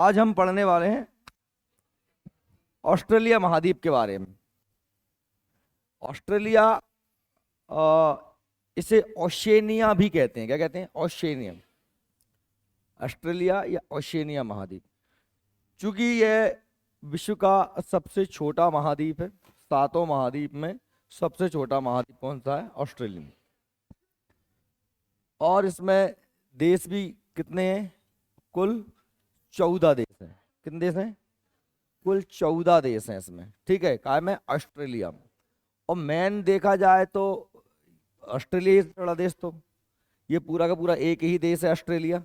आज हम पढ़ने वाले हैं ऑस्ट्रेलिया महाद्वीप के बारे में। ऑस्ट्रेलिया इसे ओशेनिया भी कहते हैं। क्या कहते हैं? ओशेनिया। ऑस्ट्रेलिया या ओशेनिया महाद्वीप, चूंकि यह विश्व का सबसे छोटा महाद्वीप है। सातों महाद्वीप में सबसे छोटा महाद्वीप कौन सा है? ऑस्ट्रेलिया। और इसमें देश भी कितने हैं? कुल 14 देश हैं। कितने देश हैं? कुल 14 देश हैं इसमें। ठीक है, काय में? ऑस्ट्रेलिया में। और मेन देखा जाए तो ऑस्ट्रेलिया से बड़ा देश तो ये पूरा का पूरा एक ही देश है, ऑस्ट्रेलिया।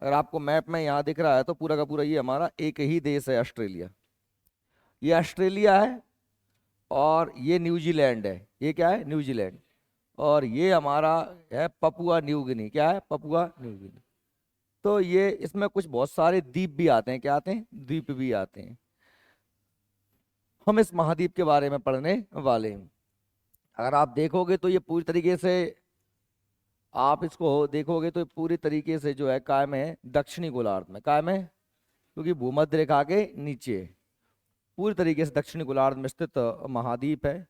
अगर आपको मैप में यहाँ दिख रहा है तो पूरा का पूरा ये हमारा एक ही देश है, ऑस्ट्रेलिया। ये ऑस्ट्रेलिया है और ये न्यूजीलैंड है। ये क्या है? न्यूजीलैंड। और ये हमारा है पपुआ न्यू गिनी। क्या है? Papua New Guinea. तो ये इसमें कुछ बहुत सारे द्वीप भी आते हैं। क्या आते हैं? द्वीप भी आते हैं। हम इस महाद्वीप के बारे में पढ़ने वाले हैं। अगर आप देखोगे तो ये पूरी तरीके से, आप इसको देखोगे तो पूरी तरीके से जो है कायम है दक्षिणी गोलार्ध में। कायम है क्योंकि भूमध्य रेखा के नीचे पूरी तरीके से दक्षिणी गोलार्ध में स्थित महाद्वीप है।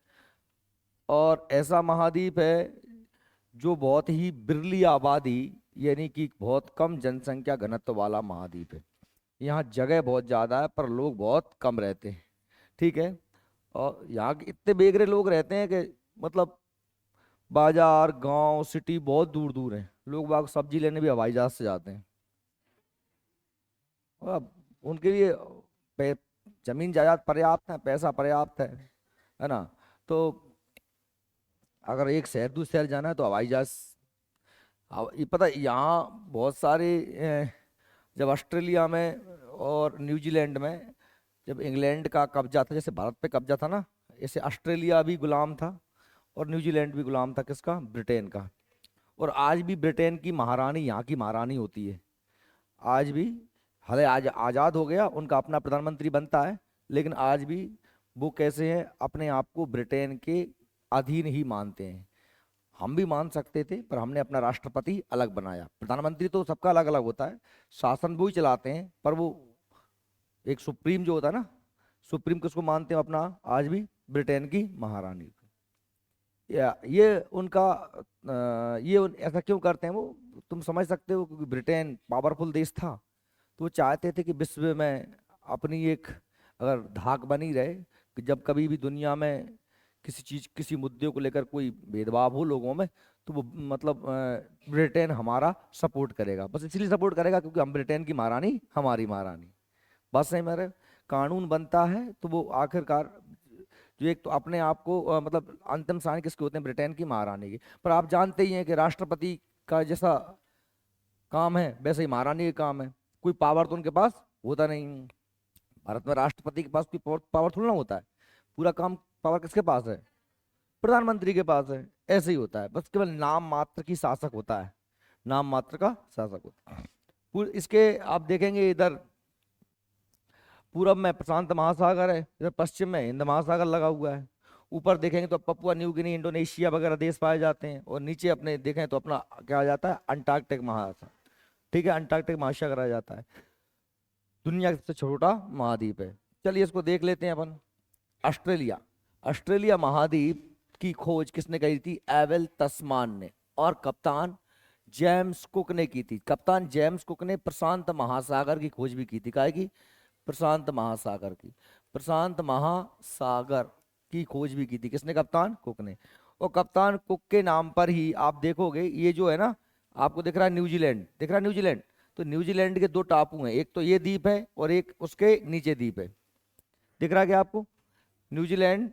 और ऐसा महाद्वीप है जो बहुत ही बिरली आबादी, यानी कि बहुत कम जनसंख्या घनत्व वाला महाद्वीप है। यहाँ जगह बहुत ज़्यादा है पर लोग बहुत कम रहते हैं। ठीक है। और यहाँ के इतने बेघरे लोग रहते हैं कि मतलब बाजार, गांव, सिटी बहुत दूर दूर हैं। लोग बाग सब्जी लेने भी हवाई जहाज से जाते हैं। और अब उनके लिए जमीन जायदाद पर्याप्त है, पैसा पर्याप्त है ना। तो अगर एक शहर दूसरे शहर जाना है तो हवाई जहाज। ये पता है, यहाँ बहुत सारे जब ऑस्ट्रेलिया में और न्यूजीलैंड में जब इंग्लैंड का कब्जा था, जैसे भारत पे कब्जा था ना, ऐसे ऑस्ट्रेलिया भी गुलाम था और न्यूजीलैंड भी गुलाम था। किसका? ब्रिटेन का। और आज भी ब्रिटेन की महारानी यहाँ की महारानी होती है। आज भी, हाले आज आज़ाद हो गया, उनका अपना प्रधानमंत्री बनता है, लेकिन आज भी वो कैसे हैं, अपने आप को ब्रिटेन के अधीन ही मानते हैं। हम भी मान सकते थे पर हमने अपना राष्ट्रपति अलग बनाया। प्रधानमंत्री तो सबका अलग अलग होता है, शासन वो ही चलाते हैं, पर वो एक सुप्रीम जो होता है ना, सुप्रीम किसको मानते हैं अपना? आज भी ब्रिटेन की महारानी को। या ये उनका ऐसा क्यों करते हैं वो, तुम समझ सकते हो, क्योंकि ब्रिटेन पावरफुल देश था तो वो चाहते थे कि विश्व में अपनी एक अगर धाक बनी रहे कि जब कभी भी दुनिया में किसी चीज, किसी मुद्दे को लेकर कोई भेदभाव हो लोगों में, तो वो मतलब ब्रिटेन हमारा सपोर्ट करेगा। बस इसलिए सपोर्ट करेगा क्योंकि हम ब्रिटेन की महारानी, हमारी महारानी। बस नहीं, मेरे कानून बनता है तो वो आखिरकार जो एक तो अपने आप को मतलब अंतिम साइन किसके होते हैं? ब्रिटेन की महारानी की। पर आप जानते ही हैं कि राष्ट्रपति का जैसा काम है वैसे ही महारानी का काम है। कोई पावर तो उनके पास होता नहीं। भारत में राष्ट्रपति के पास कोई पावर थोड़ा ना होता है। पूरा काम पावर किसके पास है? प्रधानमंत्री के पास है। ऐसे ही होता है, बस केवल नाम मात्र की शासक होता है, नाम मात्र का शासक होता है। इसके आप देखेंगे इधर पूरब में प्रशांत महासागर है, इधर पश्चिम में हिंद महासागर लगा हुआ है। ऊपर देखेंगे तो पपुआ न्यू गिनी, इंडोनेशिया वगैरह देश पाए जाते हैं। और नीचे अपने देखें तो अपना क्या आ जाता है? अंटार्कटिक महासागर। ठीक है, अंटार्कटिक महासागर आ जाता है। दुनिया का सबसे छोटा महाद्वीप है। चलिए इसको देख लेते हैं अपन। ऑस्ट्रेलिया। ऑस्ट्रेलिया महाद्वीप की खोज किसने करी थी? एवेल तस्मान ने। और कप्तान जेम्स कुक ने की थी। कप्तान जेम्स कुक ने प्रशांत महासागर की खोज भी की थी। काहे की? प्रशांत महासागर की। प्रशांत महासागर की खोज भी की थी किसने? कप्तान कुक ने। और कप्तान कुक के नाम पर ही आप देखोगे ये जो है ना, आपको दिख रहा है न्यूजीलैंड, दिख रहा है न्यूजीलैंड। तो न्यूजीलैंड के दो टापू हैं, एक तो ये द्वीप है और एक उसके नीचे द्वीप है। दिख रहा है क्या आपको? न्यूजीलैंड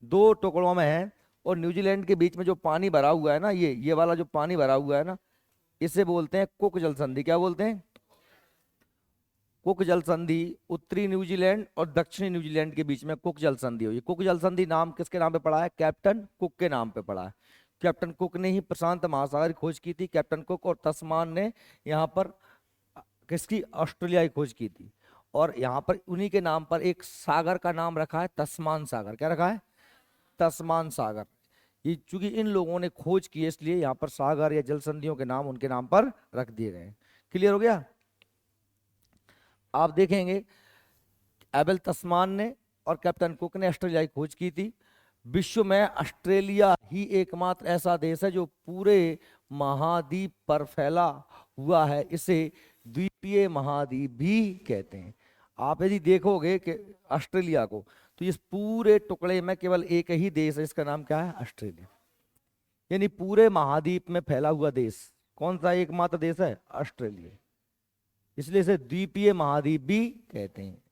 दो टुकड़ों में है और न्यूजीलैंड के बीच में जो पानी भरा हुआ है ना, ये वाला जो पानी भरा हुआ है ना, इसे बोलते हैं कुक जल संधि। क्या बोलते हैं? कुक जल संधि। उत्तरी न्यूजीलैंड और दक्षिणी न्यूजीलैंड के बीच में कुक जल संधि हुई। कुक जल संधि नाम किसके नाम पे पड़ा है? कैप्टन कुक के नाम पे पड़ा है। कैप्टन कुक ने ही प्रशांत महासागर की खोज की थी। कैप्टन कुक और तस्मान ने यहाँ पर किसकी? ऑस्ट्रेलिया की खोज की थी। और यहाँ पर उन्हीं के नाम पर एक सागर का नाम रखा है, तस्मान सागर। क्या रखा है? तस्मान सागर। ये चूंकि इन लोगों ने खोज की है इसलिए यहाँ पर सागर या जल संधियों के नाम उनके नाम पर रख दिए गए। क्लियर हो गया? आप देखेंगे एबल तस्मान ने और कैप्टन कुक ने ऑस्ट्रेलिया की खोज की थी। विश्व में ऑस्ट्रेलिया ही एकमात्र ऐसा देश है जो पूरे महाद्वीप पर फैला हुआ है, इसे द्वीपीय महाद्वीप भी कहते हैं। आप यदि देखोगे कि ऑस्ट्रेलिया को, तो इस पूरे टुकड़े में केवल एक ही देश है, इसका नाम क्या है? ऑस्ट्रेलिया। यानी पूरे महाद्वीप में फैला हुआ देश कौन सा एकमात्र देश है? ऑस्ट्रेलिया। इसलिए इसे द्वीपीय महाद्वीप भी कहते हैं,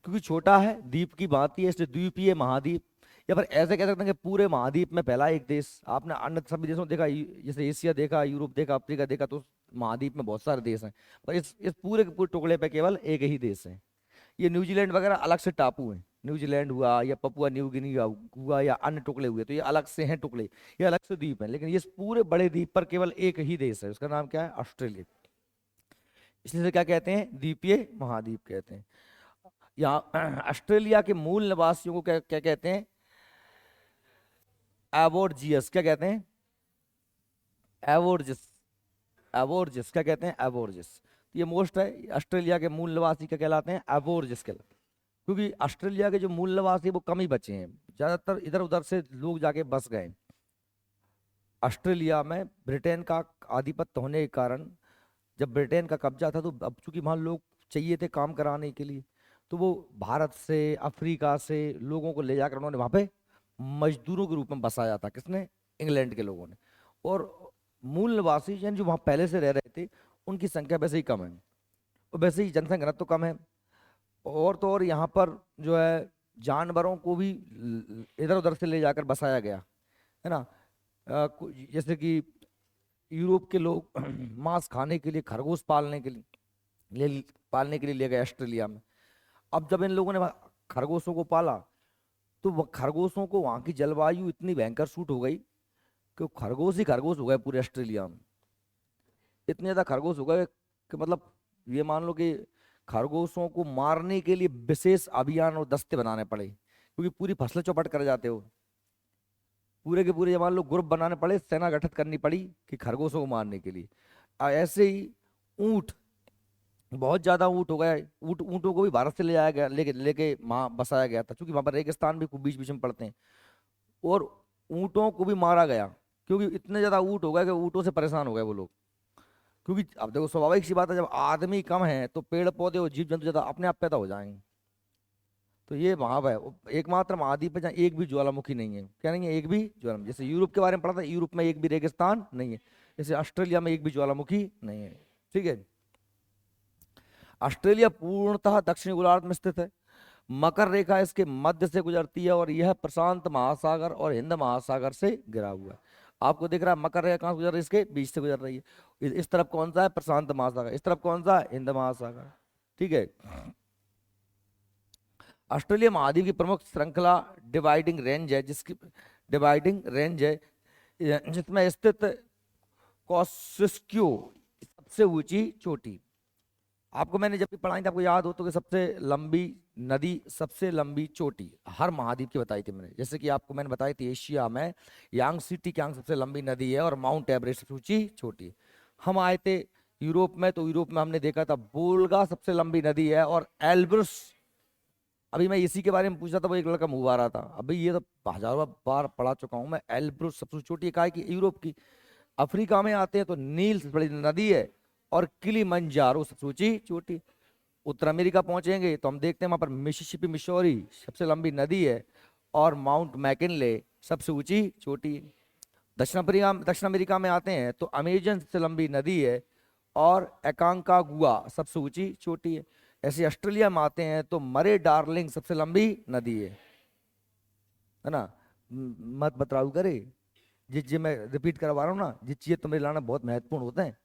क्योंकि छोटा है, द्वीप की भांति है, इसलिए द्वीपीय महाद्वीप। या फिर ऐसे कह सकते हैं कि पूरे महाद्वीप में फैला एक देश। आपने अन्य सभी देशों में देखा, जैसे एशिया देखा, यूरोप देखा, अफ्रीका देखा, तो महाद्वीप में बहुत सारे देश हैं, पर इस पूरे के पूरे टुकड़े पे केवल एक ही देश है। ये न्यूजीलैंड वगैरह अलग से टापू हैं, न्यूजीलैंड हुआ या पपुआ न्यू गिनी हुआ या अन्य टुकड़े हुए, तो ये अलग से हैं टुकड़े, ये अलग से द्वीप हैं, लेकिन ये इस पूरे बड़े द्वीप पर केवल एक ही देश है, उसका नाम क्या है? ऑस्ट्रेलिया। इसलिए इसे क्या कहते हैं? द्वीपीय महाद्वीप कहते हैं। यहाँ ऑस्ट्रेलिया के मूल निवासियों को क्या क्या कहते हैं? एबोर्जियस। क्या कहते हैं? एबोर्जिस। एबोर्जिस क्या कहते हैं? एबोर्जिस। ये मोस्ट है, ऑस्ट्रेलिया के मूल निवासी क्या कहलाते हैं? एबोर्जिस कहलाते हैं। क्योंकि ऑस्ट्रेलिया के जो मूल निवासी वो कम ही बचे हैं, ज्यादातर इधर उधर से लोग जाके बस गए। ऑस्ट्रेलिया में ब्रिटेन का आधिपत्य होने के कारण, जब ब्रिटेन का कब्जा था, तो अब चूंकि वहाँ लोग चाहिए थे काम कराने के लिए, तो वो भारत से, अफ्रीका से लोगों को ले जाकर उन्होंने वहाँ पे मजदूरों के रूप में बसाया था। किसने? इंग्लैंड के लोगों ने। और मूल निवासी यानी जो वहाँ पहले से रह रहे थे, उनकी संख्या वैसे ही कम है, और वैसे ही जनसंख्या घनत्व तो कम है। और तो और यहाँ पर जो है जानवरों को भी इधर उधर से ले जाकर बसाया गया है ना। जैसे कि यूरोप के लोग मांस खाने के लिए खरगोश पालने के लिए ले गए ऑस्ट्रेलिया में। अब जब इन लोगों ने खरगोशों को पाला, तो वह खरगोशों को वहाँ की जलवायु इतनी भयंकर सूट हो गई कि वो खरगोश ही खरगोश हो गए पूरे ऑस्ट्रेलिया में। इतने ज़्यादा खरगोश हो गए कि मतलब ये मान लो कि खरगोशों को मारने के लिए विशेष अभियान और दस्ते बनाने पड़े, क्योंकि पूरी फसलें चौपट कर जाते हो। पूरे के पूरे मान लो ग्रुप बनाने पड़े, सेना गठित करनी पड़ी कि खरगोशों को मारने के लिए। ऐसे ही ऊंट, बहुत ज्यादा ऊंट हो गए। ऊंटों को भी भारत से ले जाया गया, लेके लेके वहां बसाया गया था, क्योंकि वहां पर रेगिस्तान भी खूब बीच बीच में पड़ते हैं। और ऊंटों को भी मारा गया, क्योंकि इतने ज्यादा ऊंट हो गए कि ऊंटों से परेशान हो गए वो लोग। क्योंकि अब देखो, स्वाभाविक सी बात है, जब आदमी कम है तो पेड़ पौधे और जीव जंतु ज्यादा अपने आप पैदा हो जाएंगे। तो ये वहां पर एकमात्र महाद्वीप है जहाँ एक भी ज्वालामुखी नहीं है। क्या नहीं है? एक भी ज्वालामुखी। जैसे यूरोप के बारे में पढ़ा था, यूरोप में एक भी रेगिस्तान नहीं है, जैसे ऑस्ट्रेलिया में एक भी ज्वालामुखी नहीं है। ठीक है। ऑस्ट्रेलिया पूर्णतः दक्षिणी गोलार्ध में स्थित है। मकर रेखा इसके मध्य से गुजरती है, और यह प्रशांत महासागर और हिंद महासागर से घिरा हुआ है। आपको दिख रहा है मकर रेखा कहाँ से गुजर रही है? इसके बीच से गुजर रही है। इस तरफ कौन सा है? प्रशांत महासागर। इस तरफ कौन सा है? हिंद महासागर। ठीक है। ऑस्ट्रेलिया महाद्वीप की प्रमुख श्रृंखला डिवाइडिंग रेंज है, जिसमें स्थित कॉस्सिस्क्यू सबसे ऊंची चोटी। आपको मैंने जब भी पढ़ाई थी, आपको याद हो तो, कि सबसे लंबी नदी, सबसे लंबी चोटी हर महाद्वीप की बताई थी मैंने। जैसे कि आपको मैंने बताई थी, एशिया में यांगसी कियांग सबसे लंबी नदी है और माउंट एवरेस्ट सबसे ऊंची चोटी है। हम आए थे यूरोप में, तो यूरोप में हमने देखा था वोल्गा सबसे लंबी नदी है, और एल्ब्रुस। अभी मैं इसी के बारे में पूछ रहा था, वो एक लड़का मुंह आ रहा था, अभी ये तो हजारों बार पढ़ा चुका हूँ मैं। एल्ब्रुस सबसे छोटी इकाई की यूरोप की। अफ्रीका में आते हैं तो नील सबसे बड़ी नदी है, और किलिमंजारो सबसे ऊंची चोटी। उत्तर अमेरिका पहुंचेंगे तो हम देखते हैं वहां पर मिसिसिपी मिशोरी सबसे लंबी नदी है, और माउंट मैकिनले सबसे ऊंची चोटी है। दक्षिण अमेरिका में आते हैं तो अमेजन सबसे लंबी नदी है, और एकांकागुआ सबसे ऊंची चोटी है। ऐसे ऑस्ट्रेलिया में आते हैं तो मरे डार्लिंग सबसे लंबी नदी है ना। मत बतराऊ करे, जिस चीज मैं रिपीट करवा रहा हूँ ना, जिस चीज तुम्हें लाना बहुत महत्वपूर्ण होते हैं।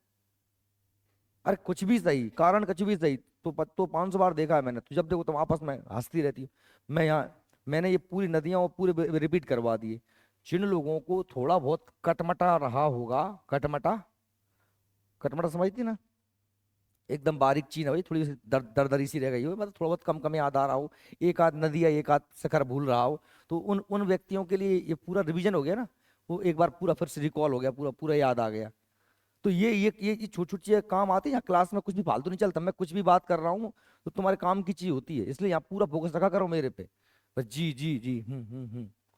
अरे कुछ भी सही, कारण कुछ भी सही, तो 500 बार देखा है मैंने, तो जब देखो तुम आपस में हंसती रहती हो। मैं यहाँ, मैंने ये पूरी नदियां और पूरे रिपीट करवा दिए। जिन लोगों को थोड़ा बहुत कटमटा रहा होगा, कटमटा, कटमटा समझती ना, एकदम बारीक चीज है भाई, थोड़ी सी दरदरी सी रह गई हो, मतलब थोड़ा बहुत कम कम याद आ रहा हो, एक आध नदी या एक आध शिखर भूल रहा हो, तो उन उन व्यक्तियों के लिए ये पूरा रिवीजन हो गया ना। वो एक बार पूरा फिर से रिकॉल हो गया, पूरा पूरा याद आ गया। तो ये छोटी छोटी चीजें काम आती है। यहाँ क्लास में कुछ भी फालतू नहीं चलता, मैं कुछ भी बात कर रहा हूँ तो तुम्हारे काम की चीज होती है, इसलिए यहाँ पूरा फोकस रखा करो मेरे पे। बस जी जी जी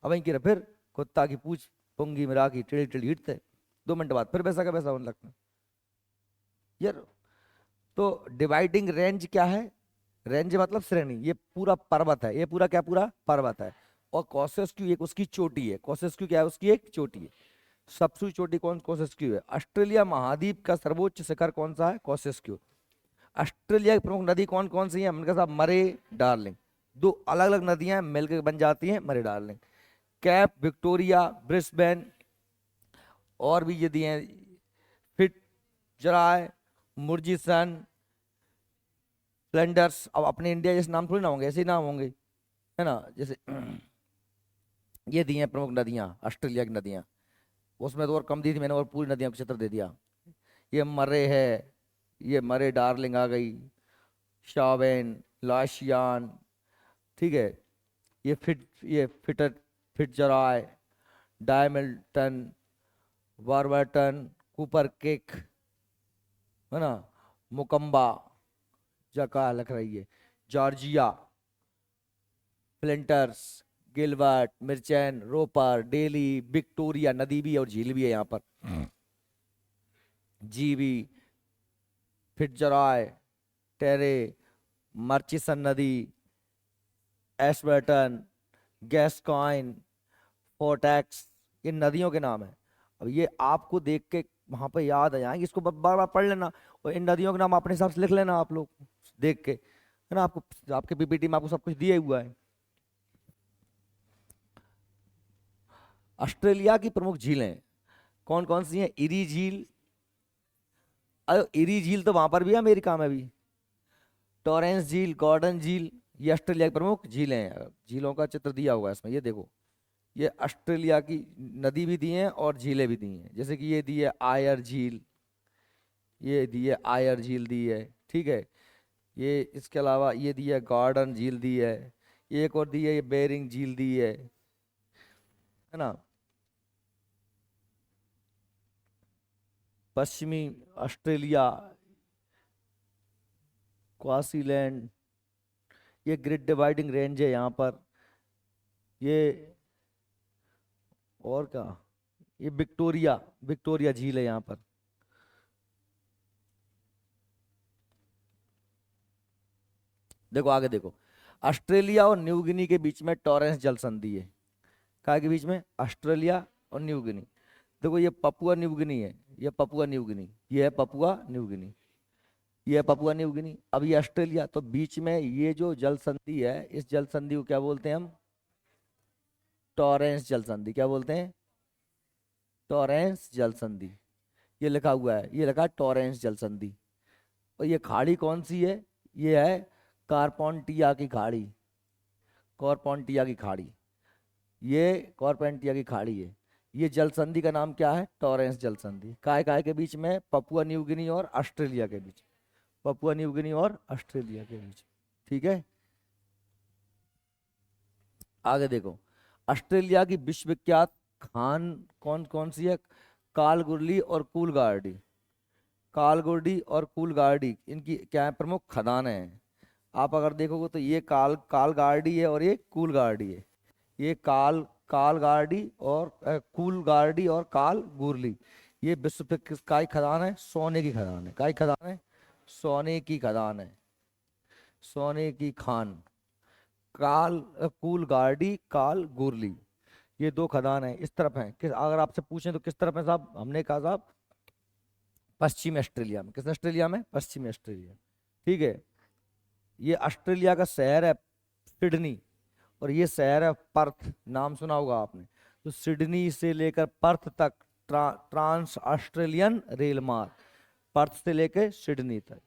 अब वहीं की रहे, फिर कुत्ता की पूछ पुंगी मिला की टेढ़ी टेढ़ी हिटते, 2 मिनट बाद फिर वैसा का वैसा होने लगता है यार। तो डिवाइडिंग रेंज क्या है? रेंज मतलब श्रेणी, ये पूरा पर्वत है, ये पूरा क्या, पूरा पर्वत है। और कॉसेस्क्यू एक उसकी चोटी है। कॉसेस्क्यू क्या है? उसकी एक चोटी है। सबसे चोटी कौन कॉसेस्क्यू है। ऑस्ट्रेलिया महाद्वीप का सर्वोच्च शिखर कौन सा है? कॉसेस्क्यू। ऑस्ट्रेलिया की प्रमुख नदी कौन कौन सी है? हमने कहा मरे डार्लिंग। दो अलग अलग नदियां मिलकर बन जाती हैं मरे डार्लिंग। कैप विक्टोरिया, ब्रिस्बेन, और भी ये दिए हैं, फिट जराय, मुर्जिसन, फ्लैंडर्स। अब अपने इंडिया जैसे नाम थोड़ी ना होंगे, ऐसे ही नाम होंगे, है ना। जैसे ये दी हैं प्रमुख नदियां ऑस्ट्रेलिया की नदियां। उसमें तो और कम दी थी मैंने, और पूरी नदियों का चित्र दे दिया। ये मरे है, ये मरे डार्लिंग आ गई, शावेन, लाशियान, ठीक है। ये फिटर, फिटजराय, डायमिल्टन, वारबर्टन, कूपर केक, है ना, मुकम्बा, जका लग रही है, जॉर्जिया, फ्लिंटर्स, गिलबर्ट, मिर्चैन, रोपर, डेली, विक्टोरिया नदी भी है और झील भी है यहाँ पर, जीबी, फिट्जरॉय, टेरे, मर्चिसन नदी, एशबर्टन, गैस्कॉइन, फोर्टेक्स, ये नदियों के नाम है। अब ये आपको देख के वहां पर याद आ जाएंगे, इसको बार बार पढ़ लेना और इन नदियों के नाम अपने हिसाब से लिख लेना आप लोग देख के, है ना। आपको आपके पीपीटी में आपको सब कुछ दिया हुआ है। ऑस्ट्रेलिया की प्रमुख झीलें कौन कौन सी हैं? इरी झील, अरे इरी झील तो वहां पर भी है अमेरिका में भी। टॉरेंस झील, गॉर्डन झील, ये ऑस्ट्रेलिया की प्रमुख झीलें हैं। झीलों का चित्र दिया हुआ है इसमें, ये देखो। ये ऑस्ट्रेलिया की नदी भी दी हैं और झीलें भी दी हैं, जैसे कि ये दी है आयर झील, ये दी है आयर झील दी है, ठीक है। ये इसके अलावा ये दी है गॉर्डन झील दी है, एक और दी है ये बेरिंग झील दी है ना। पश्चिमी ऑस्ट्रेलिया, क्वासीलैंड, ये ग्रेट डिवाइडिंग रेंज है यहाँ पर। ये और क्या, ये विक्टोरिया, विक्टोरिया झील है यहाँ पर। देखो आगे देखो, ऑस्ट्रेलिया और न्यू गिनी के बीच में टॉरेंस जल संधि है। कहाँ के बीच में? ऑस्ट्रेलिया और न्यू गिनी। देखो ये पपुआ न्यू गिनी है, ये पपुआ न्यू गिनी, ये है पपुआ न्यू गिनी, ये है पपुआ न्यू गिनी। अब ये ऑस्ट्रेलिया, तो बीच में ये जो जल संधि है, इस जल संधि को क्या बोलते हैं हम? टॉरेंस जल संधि। क्या बोलते हैं? टॉरेंस जल संधि। ये लिखा हुआ है, ये लिखा है टॉरेंस जल संधि। और ये खाड़ी कौन सी है? ये है कारपोंटिया की खाड़ी, कॉरपोंटिया की खाड़ी, ये कॉरपेंटिया की खाड़ी है। ये जल संधि का नाम क्या है? टॉरेंस जल संधि। काय काय के बीच में? पपुआ न्यू गिनी और ऑस्ट्रेलिया के बीच, पपुआ न्यू गिनी और ऑस्ट्रेलिया के बीच, ठीक है। आगे देखो, ऑस्ट्रेलिया की विश्वविख्यात खान कौन कौन सी है? कालगुरली और कूलगार्डी, कालगुरडी और कूलगार्डी, इनकी क्या है? प्रमुख खदानें हैं। आप अगर देखोगे तो ये कालगार्डी है और ये कूलगार्डी है। ये कालगार्डी और कूलगार्डी और कालगुरली, ये विश्व पे काय खदान है? सोने की खदान है। काय खदान है? सोने की खदान है, सोने की खान। कूलगार्डी, कालगुरली, ये दो खदान है, इस तरफ है। किस, अगर आपसे पूछें तो किस तरफ है साहब? हमने कहा साहब पश्चिमी ऑस्ट्रेलिया में। किस ऑस्ट्रेलिया में? पश्चिमी ऑस्ट्रेलिया, ठीक है। ये ऑस्ट्रेलिया का शहर है सिडनी, और ये शहर है पर्थ, नाम सुना होगा आपने। तो सिडनी से लेकर पर्थ तक ट्रांस ऑस्ट्रेलियन रेल मार्ग, पर्थ से लेकर सिडनी तक,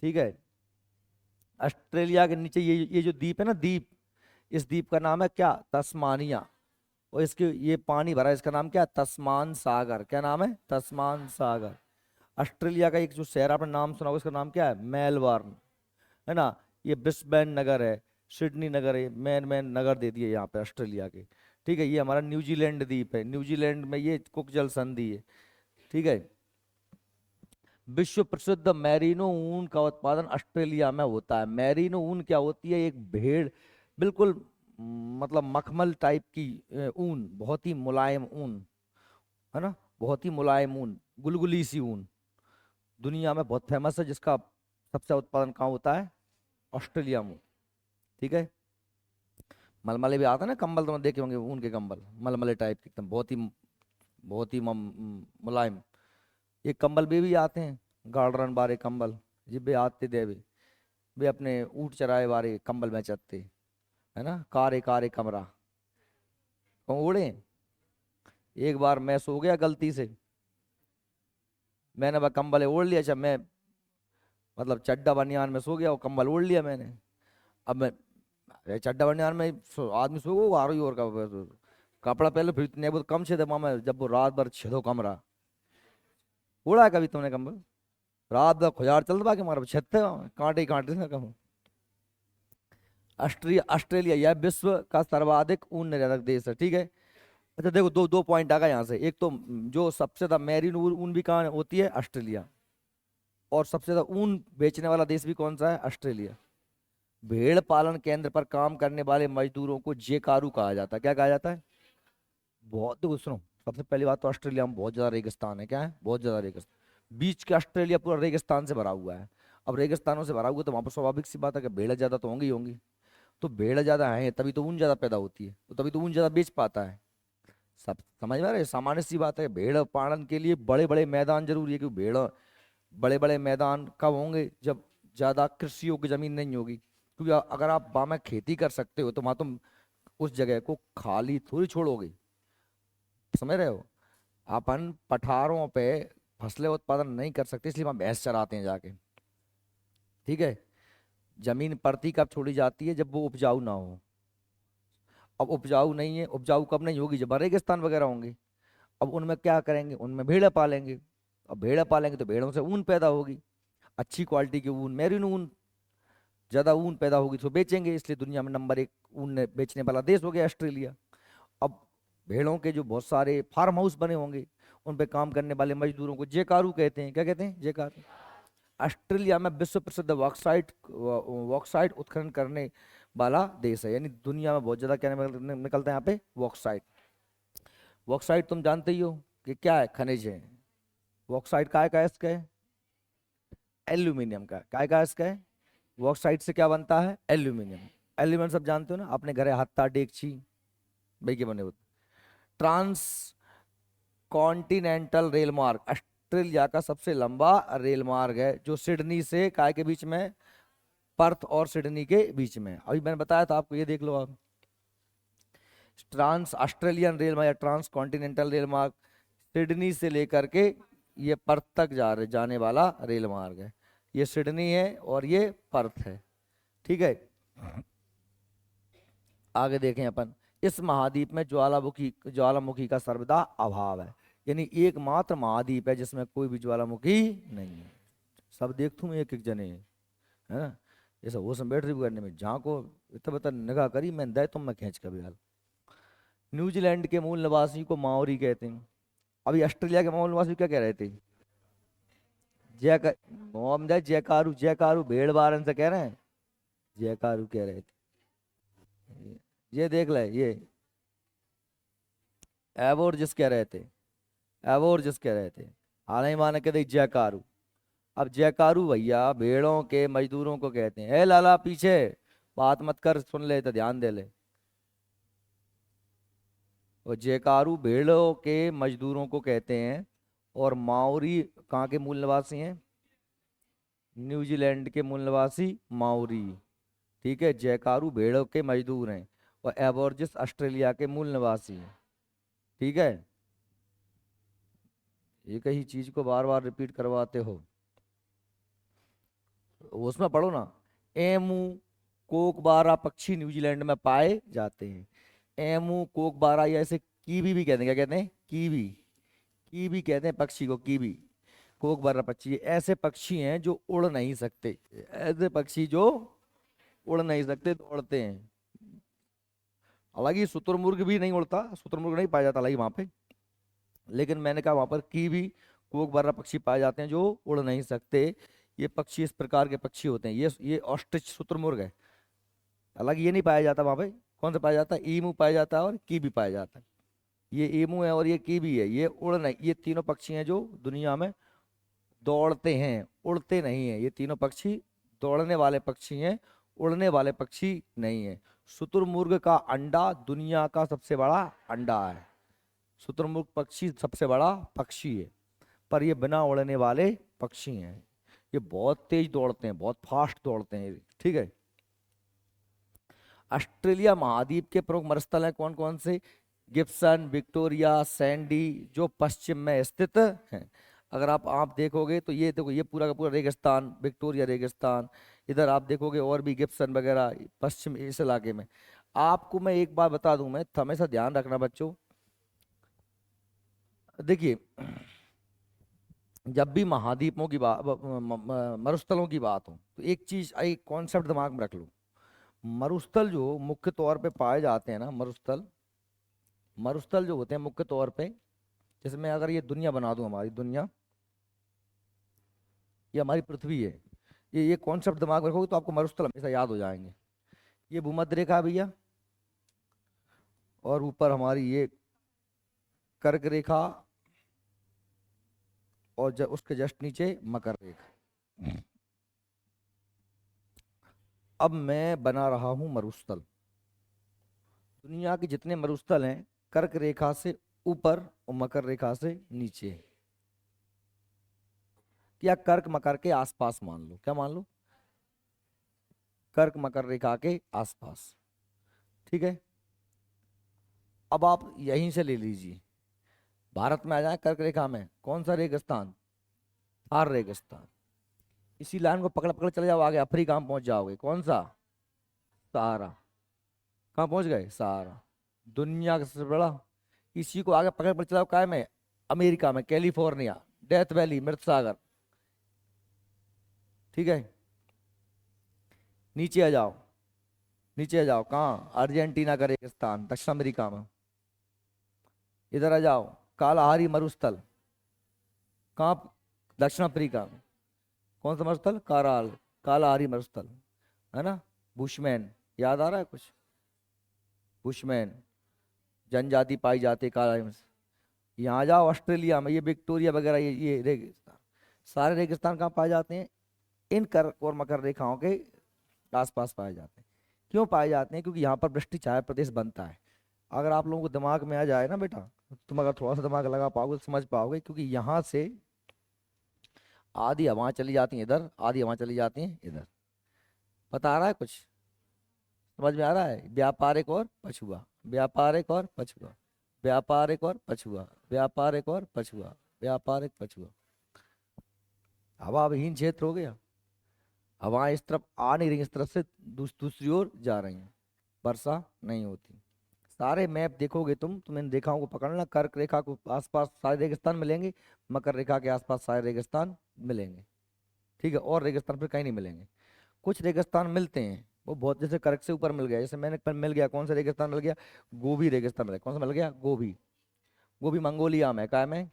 ठीक है। ऑस्ट्रेलिया के नीचे ये जो द्वीप है ना, द्वीप, इस द्वीप का नाम है क्या? तस्मानिया। और इसके ये पानी भरा है, इसका नाम क्या है? तस्मान सागर। क्या नाम है? तस्मान सागर। ऑस्ट्रेलिया का एक जो शहर आपने नाम सुना होगा, इसका नाम क्या है? मेलबर्न, है ना। ये ब्रिस्बेन नगर है, सिडनी नगर है, मेन मेन नगर दे दिए यहाँ पे ऑस्ट्रेलिया के, ठीक है। ये हमारा न्यूजीलैंड द्वीप है, न्यूजीलैंड में ये कुक जल संधि है, ठीक है। विश्व प्रसिद्ध मैरिनो ऊन का उत्पादन ऑस्ट्रेलिया में होता है। मैरिनो ऊन क्या होती है? एक भेड़, बिल्कुल मतलब मखमल टाइप की ऊन, बहुत ही मुलायम ऊन, है ना, बहुत ही मुलायम ऊन, गुलगुली सी ऊन, दुनिया में बहुत फेमस है, जिसका सबसे उत्पादन कहाँ होता है? ऑस्ट्रेलिया में। ठीक है। मलमले भी आता है ना, कंबल तुमने देखे होंगे, ऊन के कंबल, मलमले टाइप के, एकदम बहुत ही मुलायम। ये कंबल भी आते हैं, गार्डन बारे कंबल, ये भी आते दे वे अपने ऊँट चराए बारे कंबल में चलते, है ना, कारे कारे कमरा, कौन उड़े। एक बार मैं सो गया गलती से, मैंने वह कंबल ओढ़ लिया, जब मैं मतलब चड्डा बनियान में सो गया, वो कंबल ओढ़ लिया मैंने। अब मैं अरे चड्डा बनियान में आदमी सो गया, आ रही और का कपड़ा पहले, फिर इतने बहुत कम छे थे मामा, जब वो रात भर छेदो कमरा। उड़ा है कभी तुमने कंबल? रात भर खुजार चलता बाकी हमारा छत थे, कांटे ही कांटे थे कम। ऑस्ट्रिया ऑस्ट्रेलिया यह विश्व का सर्वाधिक ऊन निर्यातक देश है। ठीक है। अच्छा देखो, दो दो पॉइंट आ गए यहाँ से। एक तो जो सबसे ज्यादा मैरीन ऊन ऊन भी कहाँ होती है? ऑस्ट्रेलिया। और सबसे ज्यादा ऊन बेचने वाला देश भी कौन सा है? ऑस्ट्रेलिया। भेड़ पालन केंद्र पर काम करने वाले मजदूरों को जेकारू कहा जाता है। क्या कहा जाता है? बहुत, देखो सुनो, सबसे पहली बात तो ऑस्ट्रेलिया में बहुत ज्यादा रेगिस्तान है। क्या है? बहुत ज्यादा रेगिस्तान, बीच के ऑस्ट्रेलिया पूरा रेगिस्तान से भरा हुआ है। अब रेगिस्तानों से भरा हुआ तो वहां पर स्वाभाविक सी बात है कि भेड़ ज्यादा तो होंगी ही होंगी। तो भेड़ ज्यादा है तभी तो ऊन ज्यादा पैदा होती है, तो तभी तो ऊन ज्यादा बेच पाता है। सब समझ में आ रहे हैं? सामान्य सी बात है। भेड़ पालन के लिए बड़े बड़े मैदान जरूरी है, क्योंकि भेड़, बड़े बड़े मैदान कब होंगे? जब ज्यादा कृषि योग्य जमीन नहीं होगी। क्योंकि अगर आप वहां में खेती कर सकते हो तो वहां तुम उस जगह को खाली थोड़ी छोड़ोगे। समझ रहे हो? अपन पठारों पे फसलें उत्पादन नहीं कर सकते, इसलिए वहां भैंस चराते हैं जाके। ठीक है। जमीन परती कब छोड़ी जाती है? जब वो उपजाऊ ना हो। अब उपजाऊ नहीं है, उपजाऊ कब नहीं होगी? जब रेगिस्तान वगैरह होंगे। अब उनमें क्या करेंगे? उनमें भेड़ें पालेंगे। अब भेड़ें पालेंगे तो भेड़ों से ऊन पैदा होगी, अच्छी क्वालिटी की ऊन, मेरिन ऊन। ज्यादा ऊन पैदा होगी तो बेचेंगे, इसलिए दुनिया में नंबर एक ऊन बेचने वाला देश हो गया ऑस्ट्रेलिया। अब भेड़ों के जो बहुत सारे फार्म हाउस बने होंगे, उन पे काम करने वाले मजदूरों को जेकारू कहते हैं। क्या कहते हैं? जेकारू। ऑस्ट्रेलिया में विश्व प्रसिद्ध बॉक्साइट बॉक्साइट उत्खनन करने वाला देश है। यानी दुनिया में बहुत ज्यादा क्या निकलता है यहाँ पे? बॉक्साइट। बॉक्साइट तुम जानते ही हो कि क्या है? खनिज है। बॉक्साइट का है इसका है? एल्यूमिनियम का। का इसका है? बॉक्साइट से क्या बनता है? एल्यूमिनियम। एल्यूमिनियम सब जानते हो ना, अपने घरे हत्ता डेगची भाई के बने होते। ट्रांस कॉन्टिनेंटल रेल मार्ग ऑस्ट्रेलिया का सबसे लंबा रेल मार्ग है, जो सिडनी से काय के बीच में, पर्थ और सिडनी के बीच में। अभी मैंने बताया था आपको, ये देख लो आप। ट्रांस ऑस्ट्रेलियन रेल मार्ग या ट्रांस कॉन्टिनेंटल रेल मार्ग सिडनी से लेकर के ये पर्थ तक जाने वाला रेल मार्ग है। ये सिडनी है और ये पर्थ है। ठीक है। आगे देखें अपन, इस महाद्वीप में ज्वालामुखी ज्वालामुखी का सर्वदा अभाव है। यानी एकमात्र महाद्वीप है जिसमें कोई भी ज्वालामुखी नहीं है। सब देखतू मैं एक एक जने, है ना, जैसा वो सब बैठ रही करने में जहाँ को इतना बता निगाह करी मैं दे तुम मैं खींच कर हाल। न्यूजीलैंड के मूल निवासी को माओरी कहते हैं। अभी ऑस्ट्रेलिया के मूल निवासी क्या कह रहे थे? जय मोहम्मद जयकारू, जयकारू भेड़ बारन से कह रहे हैं, जयकारू कह रहे थे। ये देख ले, ये एबोर्जिस कह रहे थे, एबोर्जिस कह रहे थे। हालांकि माने कहते जयकारू। अब जयकारू भैया भेड़ों के मजदूरों को कहते हैं। ए लाला पीछे बात मत कर, सुन ले तो ध्यान दे ले। और जयकारू भेड़ों के मजदूरों को कहते हैं। और माओरी कहाँ के मूल निवासी हैं? न्यूजीलैंड के मूल निवासी माओरी। ठीक है। जयकारू भेड़ों के मजदूर हैं। और एबोर्जिस ऑस्ट्रेलिया के मूल निवासी हैं। ठीक है। एक ही चीज को बार बार रिपीट करवाते हो। उसमें पढ़ो ना। एमू कोकबारा पक्षी न्यूजीलैंड में पाए जाते हैं। एमू कोकबारा, या ऐसे कीवी भी कहते हैं। क्या कहते हैं? कीवी। कीवी कहते हैं पक्षी को, कीवी। कोकबारा पक्षी ऐसे पक्षी हैं जो उड़ नहीं सकते। ऐसे पक्षी जो उड़ नहीं सकते, दौड़ते हैं। हालांकि शुतुरमुर्ग भी नहीं उड़ता, शुतुरमुर्ग नहीं पाया जाता हालांकि वहां पे। लेकिन मैंने कहा वहां पर कीवी कोकबररा पक्षी पाए जाते हैं जो उड़ नहीं सकते। ये पक्षी इस प्रकार के पक्षी होते हैं। ये ऑस्ट्रिच शुतुरमुर्ग है। हालांकि ये नहीं पाया जाता वहां पे। कौन सा पाया जाता है? ईमू पाया जाता है और कीवी पाया जाता है। ये ईमू है और ये कीवी है। ये उड़ नहीं, ये तीनों पक्षी हैं जो दुनिया में दौड़ते हैं, उड़ते नहीं हैं। ये तीनों पक्षी दौड़ने वाले पक्षी हैं, उड़ने वाले पक्षी नहीं है। शुतुरमुर्ग का अंडा दुनिया का सबसे बड़ा अंडा है। शुतुरमुर्ग पक्षी सबसे बड़ा पक्षी है, पर ये बिना उड़ने वाले पक्षी हैं। ये बहुत तेज दौड़ते हैं, बहुत फास्ट दौड़ते हैं। ठीक है। ऑस्ट्रेलिया महाद्वीप के प्रमुख मरुस्थल हैं कौन कौन से? गिब्सन, विक्टोरिया, सैंडी, जो पश्चिम में स्थित हैं। अगर आप देखोगे तो ये देखो, ये पूरा का पूरा रेगिस्तान, विक्टोरिया रेगिस्तान। इधर आप देखोगे और भी गिब्सन वगैरह पश्चिम इस इलाके में। आपको मैं एक बात बता दूं, मैं हमेशा ध्यान रखना बच्चों। देखिए, जब भी महाद्वीपों की बात, मरुस्थलों की बात हो, तो एक चीज, एक कॉन्सेप्ट दिमाग में रख लो। मरुस्थल जो मुख्य तौर पे पाए जाते हैं ना, मरुस्थल, मरुस्थल जो होते हैं मुख्य तौर पे, जैसे मैं अगर ये दुनिया बना दूं, हमारी दुनिया, ये हमारी पृथ्वी है, ये कॉन्सेप्ट दिमाग में रखोगे तो आपको मरुस्थल हमेशा याद हो जाएंगे। ये भूमध्य रेखा है भैया, और ऊपर हमारी ये कर्क रेखा, और उसके जस्ट नीचे मकर रेखा। अब मैं बना रहा हूं मरुस्थल। दुनिया के जितने मरुस्थल हैं, कर्क रेखा से ऊपर और मकर रेखा से नीचे, या कर्क मकर के आसपास मान लो। क्या मान लो? कर्क मकर रेखा के आसपास। ठीक है। अब आप यहीं से ले लीजिए, भारत में आ जाए, कर्क रेखा में कौन सा रेगिस्तान? थार रेगिस्तान। इसी लाइन को पकड़ पकड़ चले जाओ आगे, अफ्रीका में पहुंच जाओगे। कौन सा? सहारा। कहाँ पहुंच गए? सहारा। दुनिया का सबसे बड़ा। इसी को आगे पकड़ पकड़ चलाओ, काय में? अमेरिका में कैलिफोर्निया, डेथ वैली, मृत सागर। ठीक है। नीचे आ जाओ, नीचे आ जाओ, कहाँ? अर्जेंटीना का रेगिस्तान, दक्षिण अमेरिका में। इधर आ जाओ, कालाहारी मरुस्थल, कहाँ? दक्षिण अफ्रीका में। कौन सा मरुस्थल? कालाहारी मरुस्थल, है ना? बुशमैन, याद आ रहा है कुछ? बुशमैन जनजाति पाई जाती है कालाहारी में। यहाँ आ जाओ, ऑस्ट्रेलिया में ये विक्टोरिया वगैरह, ये रेगिस्तान, सारे रेगिस्तान कहाँ पाए जाते हैं? इन कर्क और मकर रेखाओं के आसपास पाए जाते हैं। क्यों पाए जाते हैं? क्योंकि यहाँ पर वृष्टि छाया प्रदेश बनता है। अगर आप लोगों को दिमाग में आ जाए ना बेटा, तुम अगर थोड़ा सा दिमाग लगा पाओगे तो समझ पाओगे। क्योंकि यहाँ से आधी हवाएं चली जाती हैं इधर, आधी हवाएं चली जाती हैं इधर। पता आ रहा है कुछ? समझ में आ रहा है? व्यापारिक और पछुआ, व्यापारिक और पछुआ, व्यापारिक और पछुआ, व्यापारिक और पछुआ, व्यापारिक पछुआ। हवा विहीन क्षेत्र हो गया। हवाएं इस तरफ आ नहीं रही, इस तरफ से दूसरी ओर जा रही हैं, वर्षा नहीं होती। सारे मैप देखोगे तुम इन रेखाओं को पकड़ना, कर्क रेखा को आसपास सारे रेगिस्तान मिलेंगे, मकर रेखा के आसपास सारे रेगिस्तान मिलेंगे। ठीक है। और रेगिस्तान फिर कहीं नहीं मिलेंगे। कुछ रेगिस्तान मिलते हैं, वो बहुत, जैसे कर्क से ऊपर मिल गया, जैसे मैंने मिल गया, कौन सा रेगिस्तान मिल गया? गोभी रेगिस्तान मिल गया। कौन सा मिल गया? गोभी। गोभी मंगोलिया में, काय में?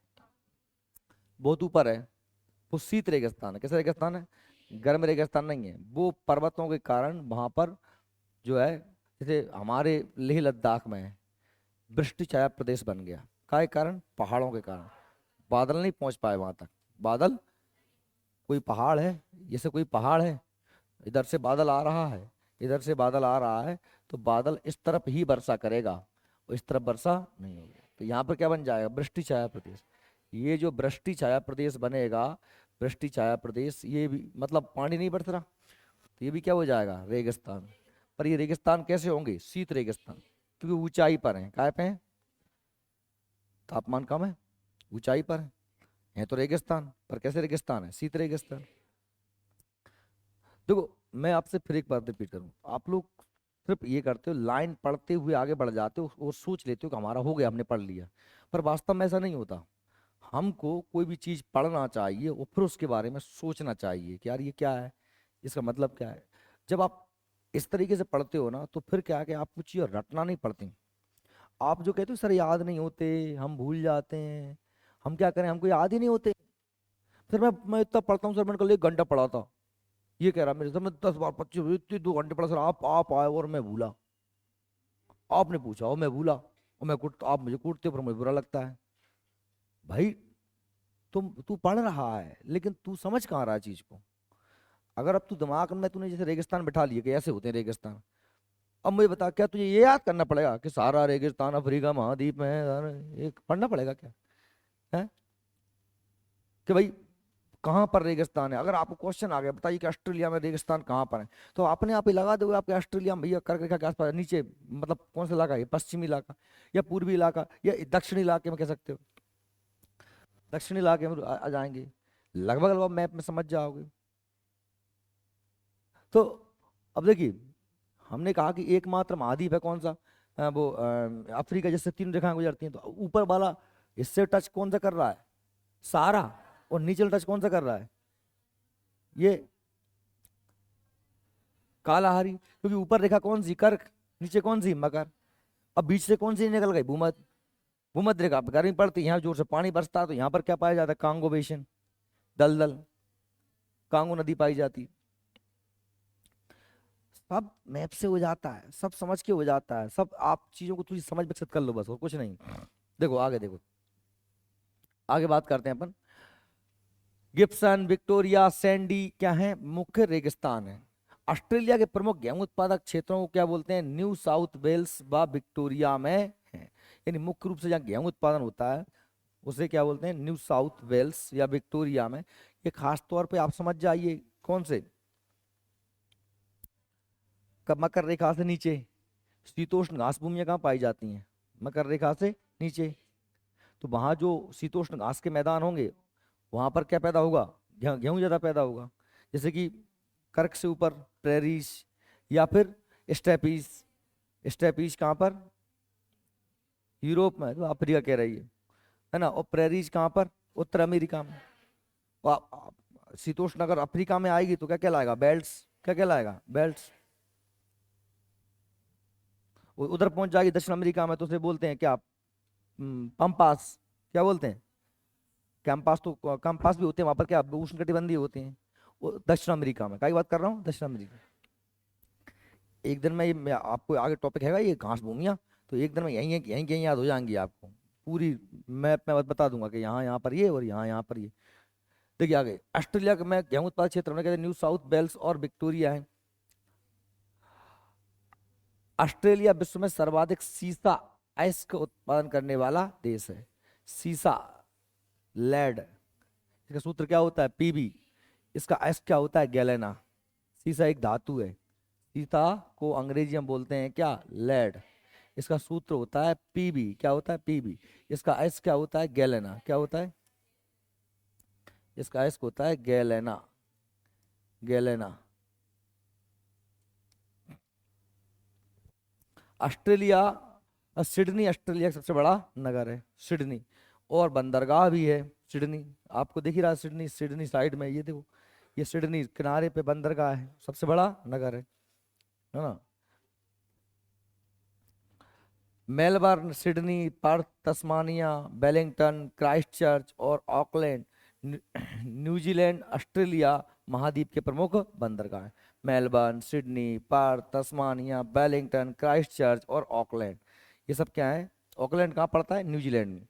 बहुत ऊपर है। वो शीत रेगिस्तान है। कैसा रेगिस्तान है? गर्म रेगिस्तान नहीं है। वो पर्वतों के कारण वहां पर जो है, जैसे हमारे लेह लद्दाख में है, वृष्टि छाया प्रदेश बन गया। काय कारण? पहाड़ों के कारण। बादल नहीं पहुंच पाए वहां तक। बादल, कोई पहाड़ है, जैसे कोई पहाड़ है, इधर से बादल आ रहा है, इधर से बादल आ रहा है, तो बादल इस तरफ ही वर्षा करेगा, और इस तरफ वर्षा नहीं होगी। तो यहाँ पर क्या बन जाएगा? वृष्टि छाया प्रदेश। ये जो वृष्टि छाया प्रदेश बनेगा, वृष्टि छाया प्रदेश, ये भी मतलब पानी नहीं बरस रहा, तो ये भी क्या हो जाएगा? रेगिस्तान। पर ये रेगिस्तान कैसे होंगे? शीत रेगिस्तान, क्योंकि ऊंचाई पर है। काय पे है? तापमान कम है, ऊंचाई पर है तो रेगिस्तान, पर कैसे रेगिस्तान है? शीत रेगिस्तान। देखो, मैं आपसे फिर एक बात रिपीट करूं, आप लोग सिर्फ ये करते हो, लाइन पढ़ते हुए आगे बढ़ जाते हो और सोच लेते हो कि हमारा हो गया, हमने पढ़ लिया। पर वास्तव में ऐसा नहीं होता। हमको कोई भी चीज पढ़ना चाहिए और फिर उसके बारे में सोचना चाहिए कि यार ये क्या है, इसका मतलब क्या है। जब आप इस तरीके से पढ़ते हो ना, तो फिर क्या है कि आप कुछ चीज़ रटना नहीं पड़ती। आप जो कहते हो सर याद नहीं होते, हम भूल जाते हैं, हम क्या करें, हमको याद ही नहीं होते। सर मैं इतना पढ़ता हूँ सर, मैंने कल 1 घंटा पढ़ा था। ये कह रहा मेरे सर, मैं 10 बार 25 इतने 2 घंटे पढ़ा सर, आप आए और मैं भूला। आपने पूछा और मैं भूला, और मैं कूट, आप मुझे कूटते हो पर मुझे बुरा लगता है। भाई तू पढ़ रहा है लेकिन तू समझ कहाँ रहा है चीज को। अगर अब तू दिमाग में तूने जैसे रेगिस्तान बिठा लिए कि ऐसे होते हैं रेगिस्तान, अब मुझे बता क्या तुझे ये याद करना पड़ेगा कि सारा रेगिस्तान अफ्रीका महाद्वीप में है, ये पढ़ना पड़ेगा क्या है कि भाई कहाँ पर रेगिस्तान है। अगर आपको क्वेश्चन आ गया बताइए कि ऑस्ट्रेलिया में रेगिस्तान कहाँ पर है, तो अपने आप ही लगा दोगे आपके ऑस्ट्रेलिया में भैया कर्क रेखा के आसपास नीचे, मतलब कौन सा इलाका है, पश्चिमी इलाका या पूर्वी इलाका या दक्षिणी इलाके में कह सकते हो, दक्षिणी इलाके में आ जाएंगे, लगभग लगभग मैप में समझ जाओगे। तो अब देखिए, हमने कहा कि एकमात्र महाद्वीप है कौन सा, वो अफ्रीका, जिससे 3 रेखाएं गुजरती हैं। तो ऊपर वाला इससे टच कौन सा कर रहा है, सारा, और नीचे टच कौन सा कर रहा है, ये कालाहारी, क्योंकि ऊपर रेखा कौन सी, कर्क, नीचे कौन सी, मकर। अब बीच से कौन सी निकल गई, भूमध्य। भूमध्य रेखा गर्मी पड़ती है, यहाँ जोर से पानी बरसता है, तो यहाँ पर क्या पाया जाता है, कांगो बेसिन, दलदल, कांगो नदी पाई जाती। सब मैप से हो जाता है, सब समझ के हो जाता है, सब आप चीजों को थोड़ी समझ विकसित कर लो बस, और कुछ नहीं। देखो आगे, देखो आगे बात करते हैं अपन। गिब्सन, विक्टोरिया, सैंडी क्या है, मुख्य रेगिस्तान है। ऑस्ट्रेलिया के प्रमुख गेहूं उत्पादक क्षेत्रों को क्या बोलते हैं, न्यू साउथ वेल्स व विक्टोरिया में है। यानी मुख्य रूप से जहाँ गेहूं उत्पादन होता है उसे क्या बोलते हैं, न्यू साउथ वेल्स या विक्टोरिया में। ये खास तौर पे आप समझ जाइए कौन से, मकर रेखा से नीचे शीतोष्ण घास भूमियां कहाँ पाई जाती हैं, मकर रेखा से नीचे। तो वहां जो शीतोष्ण घास के मैदान होंगे वहां पर क्या पैदा होगा, गेहूं ज्यादा पैदा होगा। जैसे कि कर्क से ऊपर प्रेरीज, या फिर स्टेपीज। स्टेपीज कहाँ पर, यूरोप में, तो अफ्रीका कह रही है ना। और प्रेरीज कहाँ पर, उत्तर अमेरिका में। शीतोष्ण अगर अफ्रीका में आएगी तो क्या कहलाएगा, बेल्ट्स, क्या कहलाएगा, बेल्ट्स। उधर पहुंच जाएगी दक्षिण अमेरिका में तो उसे बोलते हैं क्या, पंपास, क्या बोलते हैं, कैंपास। तो कैंपास भी होते हैं वहां पर, क्या उष्णकटिबंधीय होते हैं। वो दक्षिण अमेरिका में, क्या की बात कर रहा हूँ, दक्षिण अमेरिका। एक दिन में ये आपको आगे टॉपिक हैगा ये घास भूमियाँ, तो एक दिन में यहीं यहीं कहीं याद हो जाएंगी आपको, पूरी मैप में बता दूंगा कि यहाँ यहाँ पर ये और यहाँ यहाँ पर ये। देखिए आगे, ऑस्ट्रेलिया में गेहूं उत्पादक क्षेत्र में कहते हैं न्यू साउथ वेल्स और विक्टोरिया है। ऑस्ट्रेलिया विश्व में सर्वाधिक सीसा अयस्क उत्पादन करने वाला देश है। सीसा, लेड, इसका सूत्र क्या होता है, पीबी। इसका अयस्क क्या होता है, गैलेना। सीसा एक धातु है, सीसा को अंग्रेजी में बोलते हैं क्या, लेड। इसका सूत्र होता है पीबी, क्या होता है, पीबी। इसका अयस्क क्या होता है, गैलेना, क्या होता है, इसका अयस्क होता है galena, galena. Australia, Sydney Australia का सबसे बड़ा नगर है, सिडनी। और बंदरगाह भी है सिडनी, आपको दिख ही रहा है सिडनी, सिडनी साइड में ये देखो, ये सिडनी किनारे पे बंदरगाह है, सबसे बड़ा नगर है ना। Melbourne, Sydney, Perth, Tasmania, Wellington, Christchurch और ऑकलैंड, न्यूजीलैंड ऑस्ट्रेलिया महाद्वीप के प्रमुख बंदरगाह हैं। Melbourne, Sydney, Perth, Tasmania, Wellington, Christchurch और ऑकलैंड, ये सब क्या है, ऑकलैंड कहाँ पड़ता है, न्यूजीलैंड में।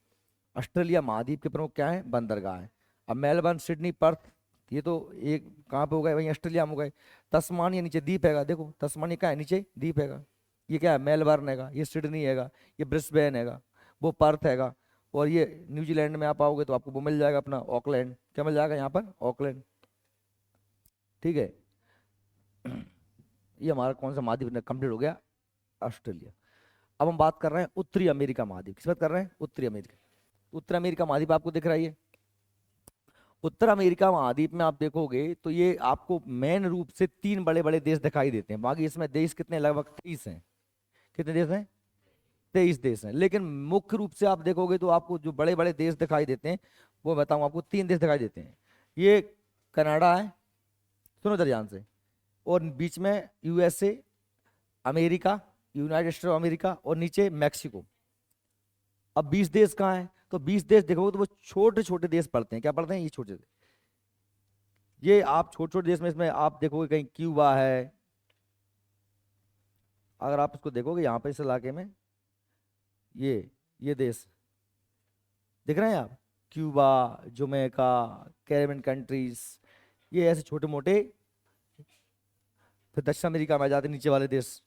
ऑस्ट्रेलिया महाद्वीप के प्रमुख क्या है, बंदरगाह है। अब मेलबर्न, सिडनी, पर्थ, ये तो एक कहाँ पे हो गए, वहीं ऑस्ट्रेलिया में हो गए। तस्मानिया नीचे द्वीप हैगा, देखो तस्मानिया क्या है, नीचे द्वीप हैगा। ये क्या है, मेलबर्न हैगा, ये सिडनी हैगा, ये ब्रिस्बेन हैगा, वो पर्थ हैगा। और ये न्यूजीलैंड में आप आओगे तो आपको वो मिल जाएगा अपना ऑकलैंड, क्या मिल जाएगा यहाँ पर, ऑकलैंड। ठीक है। ये हमारा कौन सा महाद्वीप कंप्लीट हो गया, ऑस्ट्रेलिया। अब हम बात कर रहे हैं उत्तरी अमेरिका महाद्वीप, किस बात कर रहे हैं, उत्तरी अमेरिका। उत्तर अमेरिका महाद्वीप आपको दिख रहा है। उत्तर अमेरिका महाद्वीप में आप देखोगे तो ये आपको मेन रूप से 3 बड़े बड़े देश दिखाई देते हैं, बाकी इसमें देश कितने, लगभग 23 हैं। कितने देश हैं, 23 देश हैं। लेकिन मुख्य रूप से आप देखोगे तो आपको जो बड़े बड़े देश दिखाई देते हैं वो बताऊं आपको, 3 देश दिखाई देते हैं। ये कनाडा है, सुनो इधर ध्यान से, और बीच में USA, America, United state of America, और नीचे मैक्सिको। अब 20 देश कहाँ हैं, तो 20 देश देखोगे तो वो छोटे छोटे देश पड़ते हैं, क्या पड़ते हैं, ये छोटे, ये आप छोटे छोटे देश में, इसमें आप देखोगे कहीं क्यूबा है, अगर आप इसको देखोगे यहाँ पे इस इलाके में, ये देश दिख रहे हैं आप, क्यूबा, जमैका, कैरिबियन कंट्रीज, ये ऐसे छोटे मोटे। फिर दक्षिण अमेरिका में आ जाते हैं नीचे वाले देश।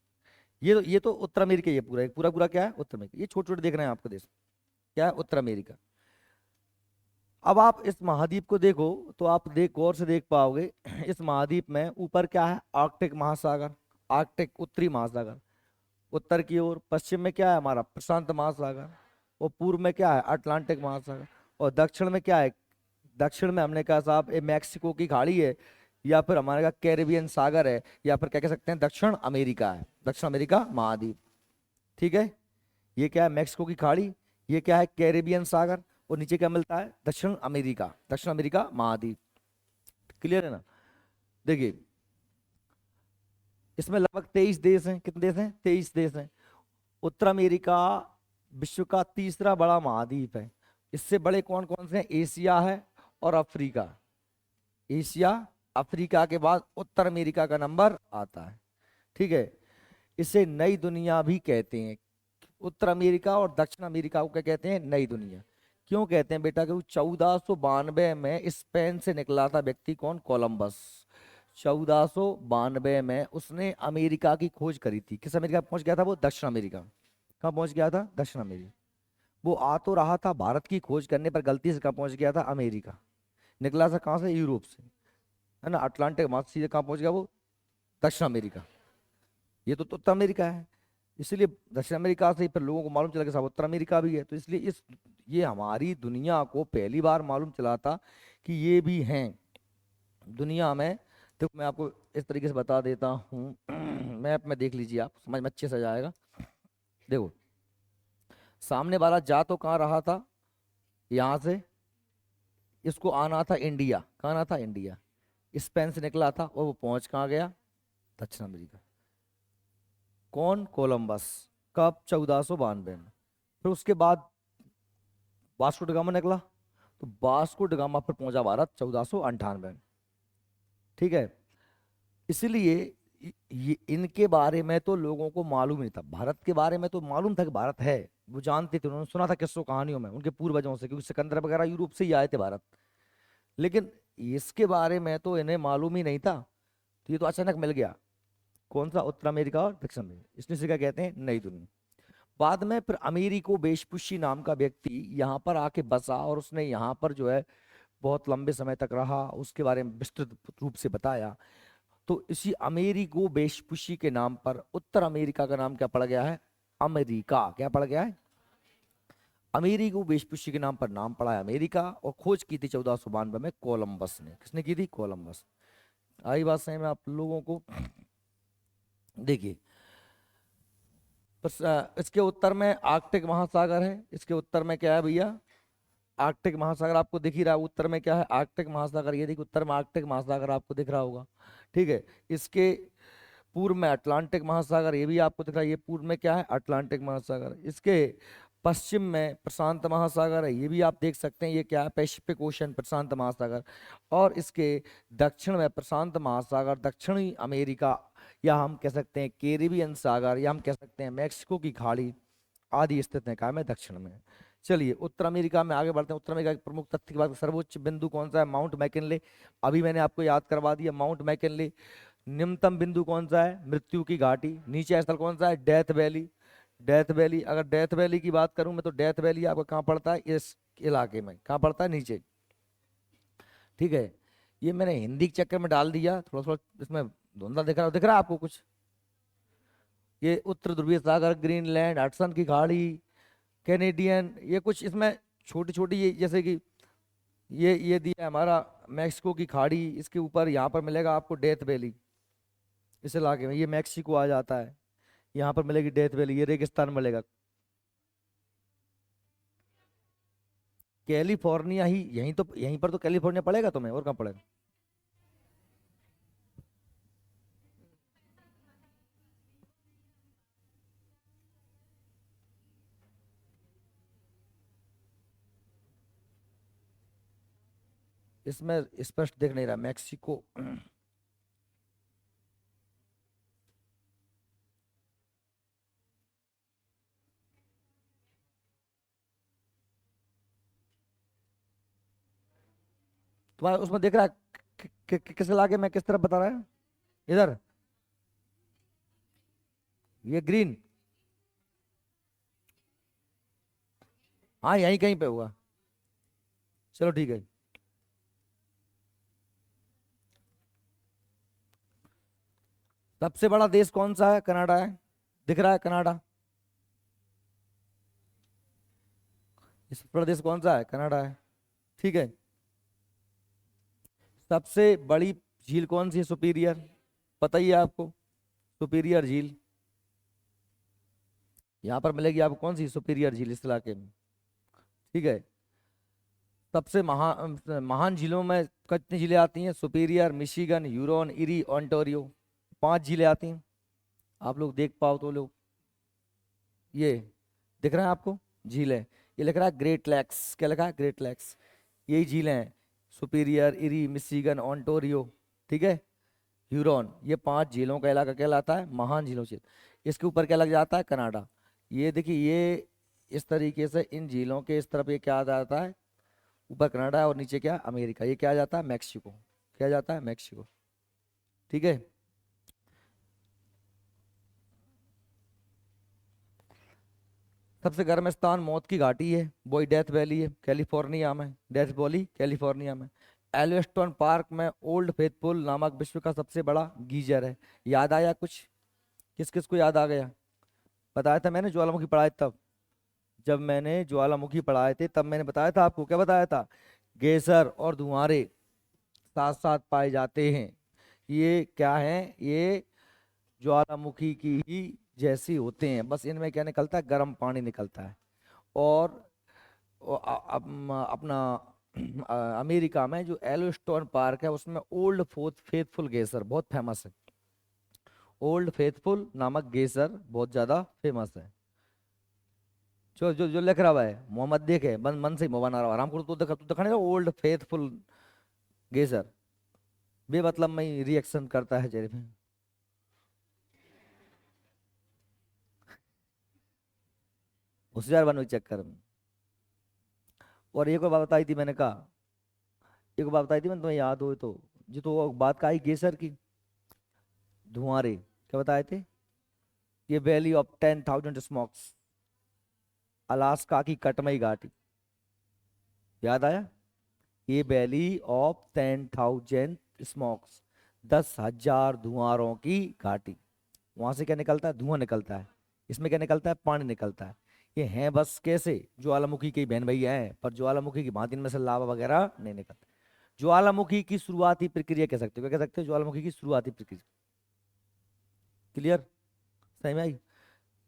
ये तो उत्तर अमेरिका, ये पूरा पूरा पूरा क्या है, उत्तर अमेरिका। ये छोटे छोटे देख रहे हैं आपका देश, क्या है, उत्तर अमेरिका। अब आप इस महाद्वीप को देखो तो आप गौर से देख पाओगे इस महाद्वीप में ऊपर क्या है, आर्कटिक महासागर, आर्कटिक उत्तरी महासागर। उत्तर की ओर पश्चिम में क्या है हमारा, प्रशांत महासागर। और पूर्व में क्या है, अटलांटिक महासागर। और दक्षिण में क्या है, दक्षिण में हमने कहा साहब ये मैक्सिको की खाड़ी है, या फिर हमारे का कैरेबियन सागर है, या फिर क्या कह सकते हैं, दक्षिण अमेरिका है, दक्षिण अमेरिका महाद्वीप। ठीक है, ये क्या है, मैक्सिको की खाड़ी, ये क्या है, कैरेबियन सागर, और नीचे क्या मिलता है, दक्षिण अमेरिका, दक्षिण अमेरिका महाद्वीप। क्लियर है ना। देखिए इसमें लगभग 23 देश हैं। कितने देश हैं, 23 देश हैं। उत्तर अमेरिका विश्व का तीसरा बड़ा महाद्वीप है। इससे बड़े कौन कौन से हैं, एशिया है और अफ्रीका। एशिया अफ्रीका के बाद उत्तर अमेरिका का नंबर आता है। ठीक है, इसे नई दुनिया भी कहते हैं। उत्तर अमेरिका और दक्षिण अमेरिका को क्या कहते हैं, नई दुनिया। क्यों कहते हैं बेटा, क्योंकि 1492 में स्पेन से निकला था व्यक्ति, कौन, कोलंबस। 1492 में उसने अमेरिका की खोज करी थी। किस अमेरिका पहुंच गया था वो, दक्षिण अमेरिका। कहाँ पहुंच गया था, दक्षिण अमेरिका। वो आ तो रहा था भारत की खोज करने, पर गलती से कहाँ पहुंच गया था, अमेरिका। निकला था कहाँ से, यूरोप से, है ना, अटलांटिक महासागर, सीधे कहाँ पहुंच गया वो, दक्षिण अमेरिका। ये तो उत्तर अमेरिका है, इसलिए दक्षिण अमेरिका से ही फिर लोगों को मालूम चला कि साहब उत्तर अमेरिका भी है। तो इसलिए ये हमारी दुनिया को पहली बार मालूम चला था कि ये भी हैं दुनिया में। तो मैं आपको इस तरीके से बता देता हूँ मैप में देख लीजिए, आप समझ में अच्छे से आ जाएगा। देखो सामने वाला जा तो कहाँ रहा था, यहाँ से इसको आना था इंडिया, कहाँ आना था, इंडिया। स्पेन से निकला था और वो पहुंच कहाँ गया, दक्षिण अमेरिका। कौन, कोलंबस। कब, 1492 में। फिर उसके बाद वास्को डगामा निकला, तो वास्को डगामा फिर पहुंचा भारत 1498 में। ठीक है, इसलिए ये इनके बारे में तो लोगों को मालूम नहीं था। भारत के बारे में तो मालूम था कि भारत है, वो जानते थे, उन्होंने सुना था किस्सों कहानियों में उनके पूर्वजों से, क्योंकि सिकंदर वगैरह यूरोप से ही आए थे भारत। लेकिन इसके बारे में तो इन्हें मालूम ही नहीं था। तो ये तो अचानक मिल गया, कौन सा, उत्तर अमेरिका और दक्षिण अमेरिका। इसलिए इसे क्या कहते हैं, नई दुनिया। बाद में फिर अमेरिको वेस्पुशी नाम का व्यक्ति यहाँ पर आके बसा, और उसने यहाँ पर जो है बहुत लंबे समय तक रहा, उसके बारे में विस्तृत रूप से बताया। तो इसी अमेरिको वेस्पुशी के नाम पर उत्तर अमेरिका का नाम क्या पड़ गया है, अमेरिका। क्या पड़ गया है, अमेरिको वेस्पुशी के नाम पर नाम पड़ा है अमेरिका। और खोज की थी 1492 में कोलंबस ने। किसने की थी, कोलंबस। आई बात सही में आप लोगों को। देखिए इसके उत्तर में आर्कटिक महासागर है। इसके उत्तर में क्या है भैया, आर्कटिक महासागर आपको दिख ही रहा है। उत्तर में क्या है, आर्कटिक महासागर। ये देखिए उत्तर में आर्कटिक महासागर आपको दिख रहा होगा। ठीक है, इसके पूर्व में अटलांटिक महासागर, ये भी आपको दिख रहा है। ये पूर्व में क्या है, अटलांटिक महासागर। इसके पश्चिम में प्रशांत महासागर है, ये भी आप देख सकते हैं। ये क्या है, पैसिफिक ओशन, प्रशांत महासागर। और इसके दक्षिण में प्रशांत महासागर, दक्षिणी अमेरिका, या हम कह सकते हैं कैरिबियन सागर, या हम कह सकते हैं मैक्सिको की खाड़ी आदि स्थित है, कहाँ में, दक्षिण में। चलिए उत्तर अमेरिका में आगे बढ़ते हैं। उत्तर अमेरिका के प्रमुख तथ्य की बात, सर्वोच्च बिंदु कौन सा है, माउंट मैकिनले। अभी मैंने आपको याद करवा दिया, माउंट मैकिनले। निम्नतम बिंदु कौन सा है, मृत्यु की घाटी। नीचे स्थल कौन सा है, डेथ वैली। डेथ वैली, अगर डेथ वैली की बात करूं मैं, तो डेथ वैली आपका कहाँ पड़ता है, इस इलाके में। कहाँ पड़ता है, नीचे। ठीक है, ये मैंने हिंदी के चक्कर में डाल दिया, थोड़ा थोड़ा इसमें धुंधला दिख रहा है आपको कुछ। ये उत्तर ध्रुवीय सागर, ग्रीनलैंड, हडसन की खाड़ी, कैनेडियन, ये कुछ इसमें छोटी छोटी, ये जैसे कि ये दिया है हमारा मैक्सिको की खाड़ी। इसके ऊपर यहाँ पर मिलेगा आपको डेथ वैली, इस इलाके में ये मैक्सिको आ जाता है। यहाँ पर मिलेगी डेथ वैली, ये रेगिस्तान मिलेगा। कैलिफोर्निया ही, यहीं तो, यहीं पर तो कैलिफोर्निया पड़ेगा तुम्हें, और कहाँ पड़ेगा। इसमें स्पष्ट दिख नहीं रहा, मैक्सिको। तुम्हारे उसमें दिख रहा है किस इलाके में, किस तरफ बता रहा है? इधर, ये ग्रीन। हाँ यहीं कहीं पे हुआ। चलो ठीक है। सबसे बड़ा देश कौन सा है? कनाडा है। दिख रहा है कनाडा? सबसे बड़ा देश कौन सा है? कनाडा है। ठीक है। सबसे बड़ी झील कौन सी है? सुपीरियर। पता ही है आपको, सुपीरियर झील। यहाँ पर मिलेगी आपको कौन सी? सुपीरियर झील, इस इलाके में। ठीक है। सबसे महान झीलों में कितनी झीलें आती हैं? Superior, Michigan, Huron, eri, Ontario. 5 झीलें आती हैं। आप लोग देख पाओ तो लोग, ये दिख रहा है आपको झीलें? ये लिख रहा है ग्रेट लैक्स। क्या लिखा है? ग्रेट लैक्स। यही झीलें हैं, सुपीरियर, इरी, मिशिगन, ओंटारियो। ठीक है। ह्यूरॉन। ये 5 झीलों का इलाका कहलाता है महान झीलों से। इसके ऊपर क्या लग जाता है? कनाडा। ये देखिए, ये इस तरीके से इन झीलों के इस तरफ ये क्या आ जाता है? ऊपर कनाडा है और नीचे क्या? अमेरिका। ये क्या आ जाता है? मैक्सिको। क्या जाता है? मैक्सिको। ठीक है। सबसे गर्म स्थान मौत की घाटी है, वही डेथ वैली है, कैलिफोर्निया में। डेथ वैली कैलिफोर्निया में। एल्वेस्टन पार्क में ओल्ड फेथफुल नामक विश्व का सबसे बड़ा गीजर है। याद आया कुछ? किस किस को याद आ गया? बताया था मैंने ज्वालामुखी पढ़ाए तब। जब मैंने ज्वालामुखी पढ़ाए थे तब मैंने बताया था आपको। क्या बताया था? गेसर और धुआंरे साथ साथ पाए जाते हैं। ये क्या है? ये ज्वालामुखी की ही जैसी होते हैं, बस इनमें क्या निकलता है? गर्म पानी निकलता है। और अपना अमेरिका में जो एलोस्टोन पार्क है उसमें ओल्ड फेथफुल गेसर बहुत फेमस है। ओल्ड फेथफुल नामक गेसर बहुत ज्यादा फेमस है। जो जो जो लिख रहा है मोहम्मद, देखे मन मन से ही मोबाना रहा आराम करो। तो देखा, तो दिखाने ओल्ड फेथफुल गेसर बेमतलब में रिएक्शन करता है चेहरे में। होशियार बनने के चक्कर में। और एक और बात बताई थी मैंने, कहा एक और बात बताई थी मैंने, तुम्हें याद हो तो, जो तो वो बात का आई गेसर की, धुआंरे। क्या बताए थे? ये वैली ऑफ 10,000 स्मोक्स, अलास्का की कटमई घाटी। याद आया? ये वैली ऑफ 10,000 स्मोक्स, 10,000 धुआंरों की घाटी। वहां से क्या निकलता है? धुआं निकलता है। इसमें क्या निकलता है? पानी निकलता है। ये हैं बस कैसे? ज्वालामुखी के ही बहन भैया हैं, पर ज्वालामुखी की भांति इनमें से लावा वगैरह नहीं निकलता। ज्वालामुखी की शुरुआती प्रक्रिया कह सकते हो। क्या कह सकते हो? ज्वालामुखी की शुरुआती प्रक्रिया। क्लियर? सही में आई?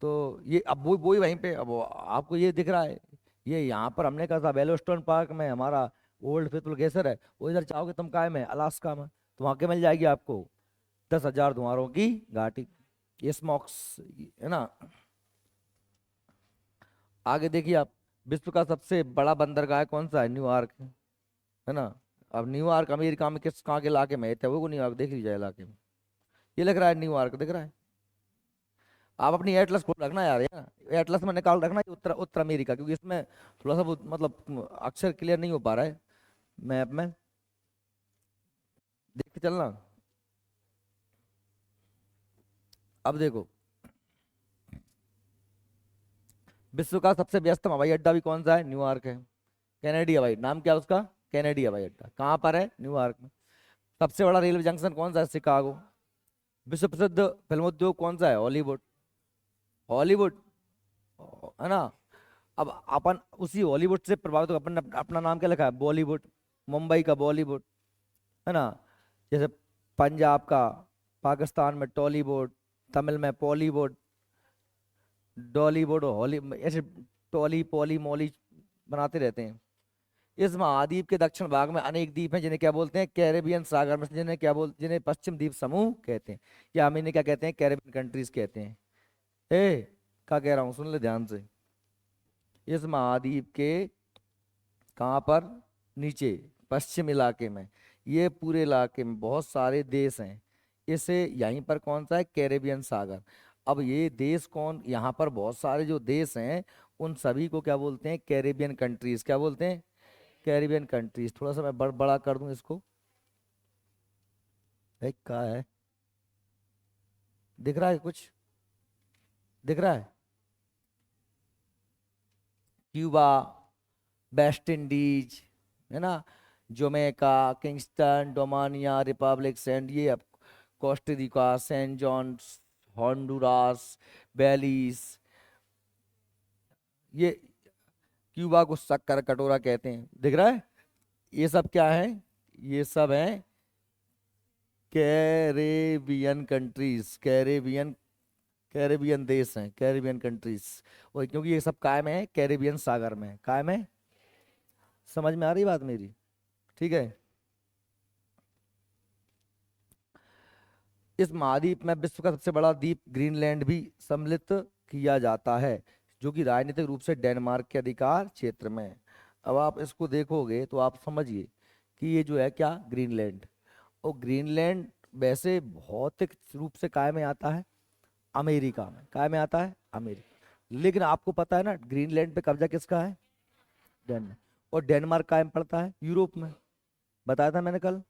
तो ये अब वो ही वहीं पे, अब आपको ये दिख रहा है, ये यहाँ पर हमने कहा था वेलोस्टोन पार्क में हमारा ओल्ड फेथफुल गेसर है। वो इधर चाहोगे तुम काय में, अलास्का में, तो वहाँ के मिल जाएगी आपको 10,000 धुआरों की घाटी। ये स्मॉक्स है ना। आगे देखिए आप, विश्व का सबसे बड़ा बंदरगाह कौन सा है? न्यूयॉर्क है ना। अब न्यूयॉर्क अमेरिका में किस कहाँ के इलाके में है? तो वो न्यूयॉर्क देख लीजिए इलाके में। ये लग रहा है न्यूयॉर्क, दिख रहा है? आप अपनी एटलस खोल रखना यार, यार एटलस में निकाल रखना ये उत्तर उत्तर अमेरिका, क्योंकि इसमें थोड़ा सा वो मतलब अक्षर क्लियर नहीं हो पा रहा है मैप में। देखते चलना। अब देखो, विश्व का सबसे व्यस्तम हवाई अड्डा भी कौन सा है? न्यूयॉर्क है। कैनेडी हवाई, नाम क्या है उसका? कैनेडी हवाई अड्डा। कहाँ पर है? न्यूयॉर्क में। सबसे बड़ा रेलवे जंक्शन कौन सा है? शिकागो। विश्व प्रसिद्ध फिल्मोद्योग कौन सा है? हॉलीवुड। हॉलीवुड है ना। अब अपन उसी हॉलीवुड से प्रभावित होकर अपन ने अपना नाम क्या लिखा है? बॉलीवुड। मुंबई का बॉलीवुड है ना। जैसे पंजाब का, पाकिस्तान में टॉलीवुड, तमिल में पॉलीवुड, डॉलीवुड, हॉली, ऐसे टॉली पॉली मॉली बनाते रहते हैं। इस महाद्वीप के दक्षिण भाग में अनेक द्वीप हैं जिन्हें क्या बोलते हैं? कैरेबियन सागर में, जिन्हें क्या बोल, जिन्हें पश्चिम द्वीप समूह कहते हैं, या हम इन्हें क्या कहते हैं? कैरेबियन कंट्रीज कहते हैं। ए, क्या कह रहा हूँ, सुन ले ध्यान से। इस महाद्वीप के कहाँ पर? नीचे पश्चिम इलाके में, ये पूरे इलाके में बहुत सारे देश हैं। इसे यहीं पर कौन सा है, कैरेबियन सागर। अब ये देश कौन, यहाँ पर बहुत सारे जो देश हैं उन सभी को क्या बोलते हैं, कैरेबियन कंट्रीज। क्या बोलते हैं, कैरिबियन कंट्रीज। थोड़ा सा मैं बड़ा कर दूं इसको, एक कहा है, दिख रहा है कुछ, दिख रहा है, क्यूबा, वेस्ट इंडीज, है ना, जोमेका, किंगस्टन, डोमानिया, रिपब्लिक सेंट, ये अब कोस्टारिका, सेंट जॉन्स, होंडुरास, बेलीज, ये क्यूबा को शक्कर कटोरा कहते हैं, दिख रहा है। ये सब क्या है, ये सब हैं कैरेबियन कंट्रीज, कैरेबियन, कैरेबियन देश हैं, कैरेबियन कंट्रीज। और क्योंकि ये सब कायम है कैरेबियन सागर में, कायम है। समझ में आ रही बात मेरी, ठीक है। इस महाद्वीप में विश्व का सबसे बड़ा द्वीप ग्रीनलैंड भी सम्मिलित किया जाता है, जो कि राजनीतिक रूप से डेनमार्क के अधिकार क्षेत्र में है। अब आप इसको देखोगे तो आप समझिए कि ये जो है क्या, ग्रीनलैंड। और ग्रीनलैंड वैसे भौतिक रूप से काय में आता है, अमेरिका में। काय में आता है, अमेरिका। लेकिन आपको पता है ना ग्रीनलैंड पे कब्जा किसका है, डेनमार्क। और डेनमार्क काय में पड़ता है, यूरोप में, बताया था मैंने कल,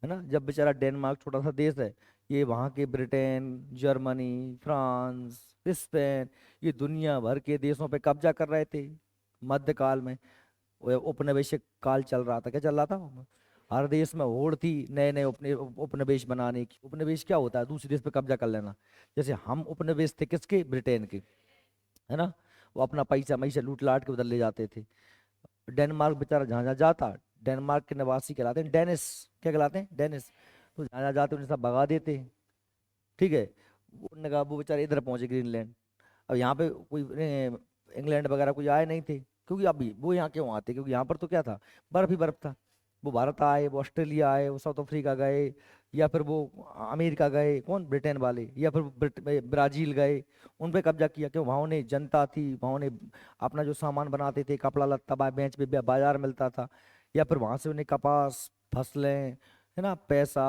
है ना। जब बेचारा डेनमार्क छोटा सा देश है, ये वहाँ के ब्रिटेन, जर्मनी, फ्रांस, स्पेन, ये दुनिया भर के देशों पे कब्जा कर रहे थे मध्यकाल में। वो उपनिवेशिक काल चल रहा था, क्या चल रहा था, हर देश में होड़ थी नए नए उपनिवेश बनाने की। उपनिवेश क्या होता है, दूसरे देश पे कब्जा कर लेना। जैसे हम उपनिवेश थे किसके, ब्रिटेन के, है ना। वो अपना पैसा मैसा लूट लाट के उधर ले जाते थे। डेनमार्क बेचारा जहाँ जहाँ जाता, डेनमार्क के निवासी कहलाते हैं डेनिस, क्या कहलाते हैं, डेनिस। तो जहाँ जहाँ जाते उन्हें सब भगा देते हैं, ठीक है। उन्होंने कहा वो बेचारे इधर पहुंचे ग्रीनलैंड। अब यहाँ पे कोई इंग्लैंड वगैरह कोई आए नहीं थे, क्योंकि अभी वो यहाँ क्यों आते, क्योंकि यहाँ पर तो क्या था, बर्फ ही बर्फ था। वो भारत आए, वो ऑस्ट्रेलिया आए, वो साउथ अफ्रीका गए, या फिर वो अमेरिका गए, कौन, ब्रिटेन वाले, या फिर ब्राजील गए, उन पे कब्जा किया। क्यों, वहाँ उन्हें जनता थी, वहाँ उन्हें अपना जो सामान बनाते थे, कपड़ा लत्ता बेच पे बाजार मिलता था, या फिर वहां से उन्हें कपास, फसलें, है ना, पैसा,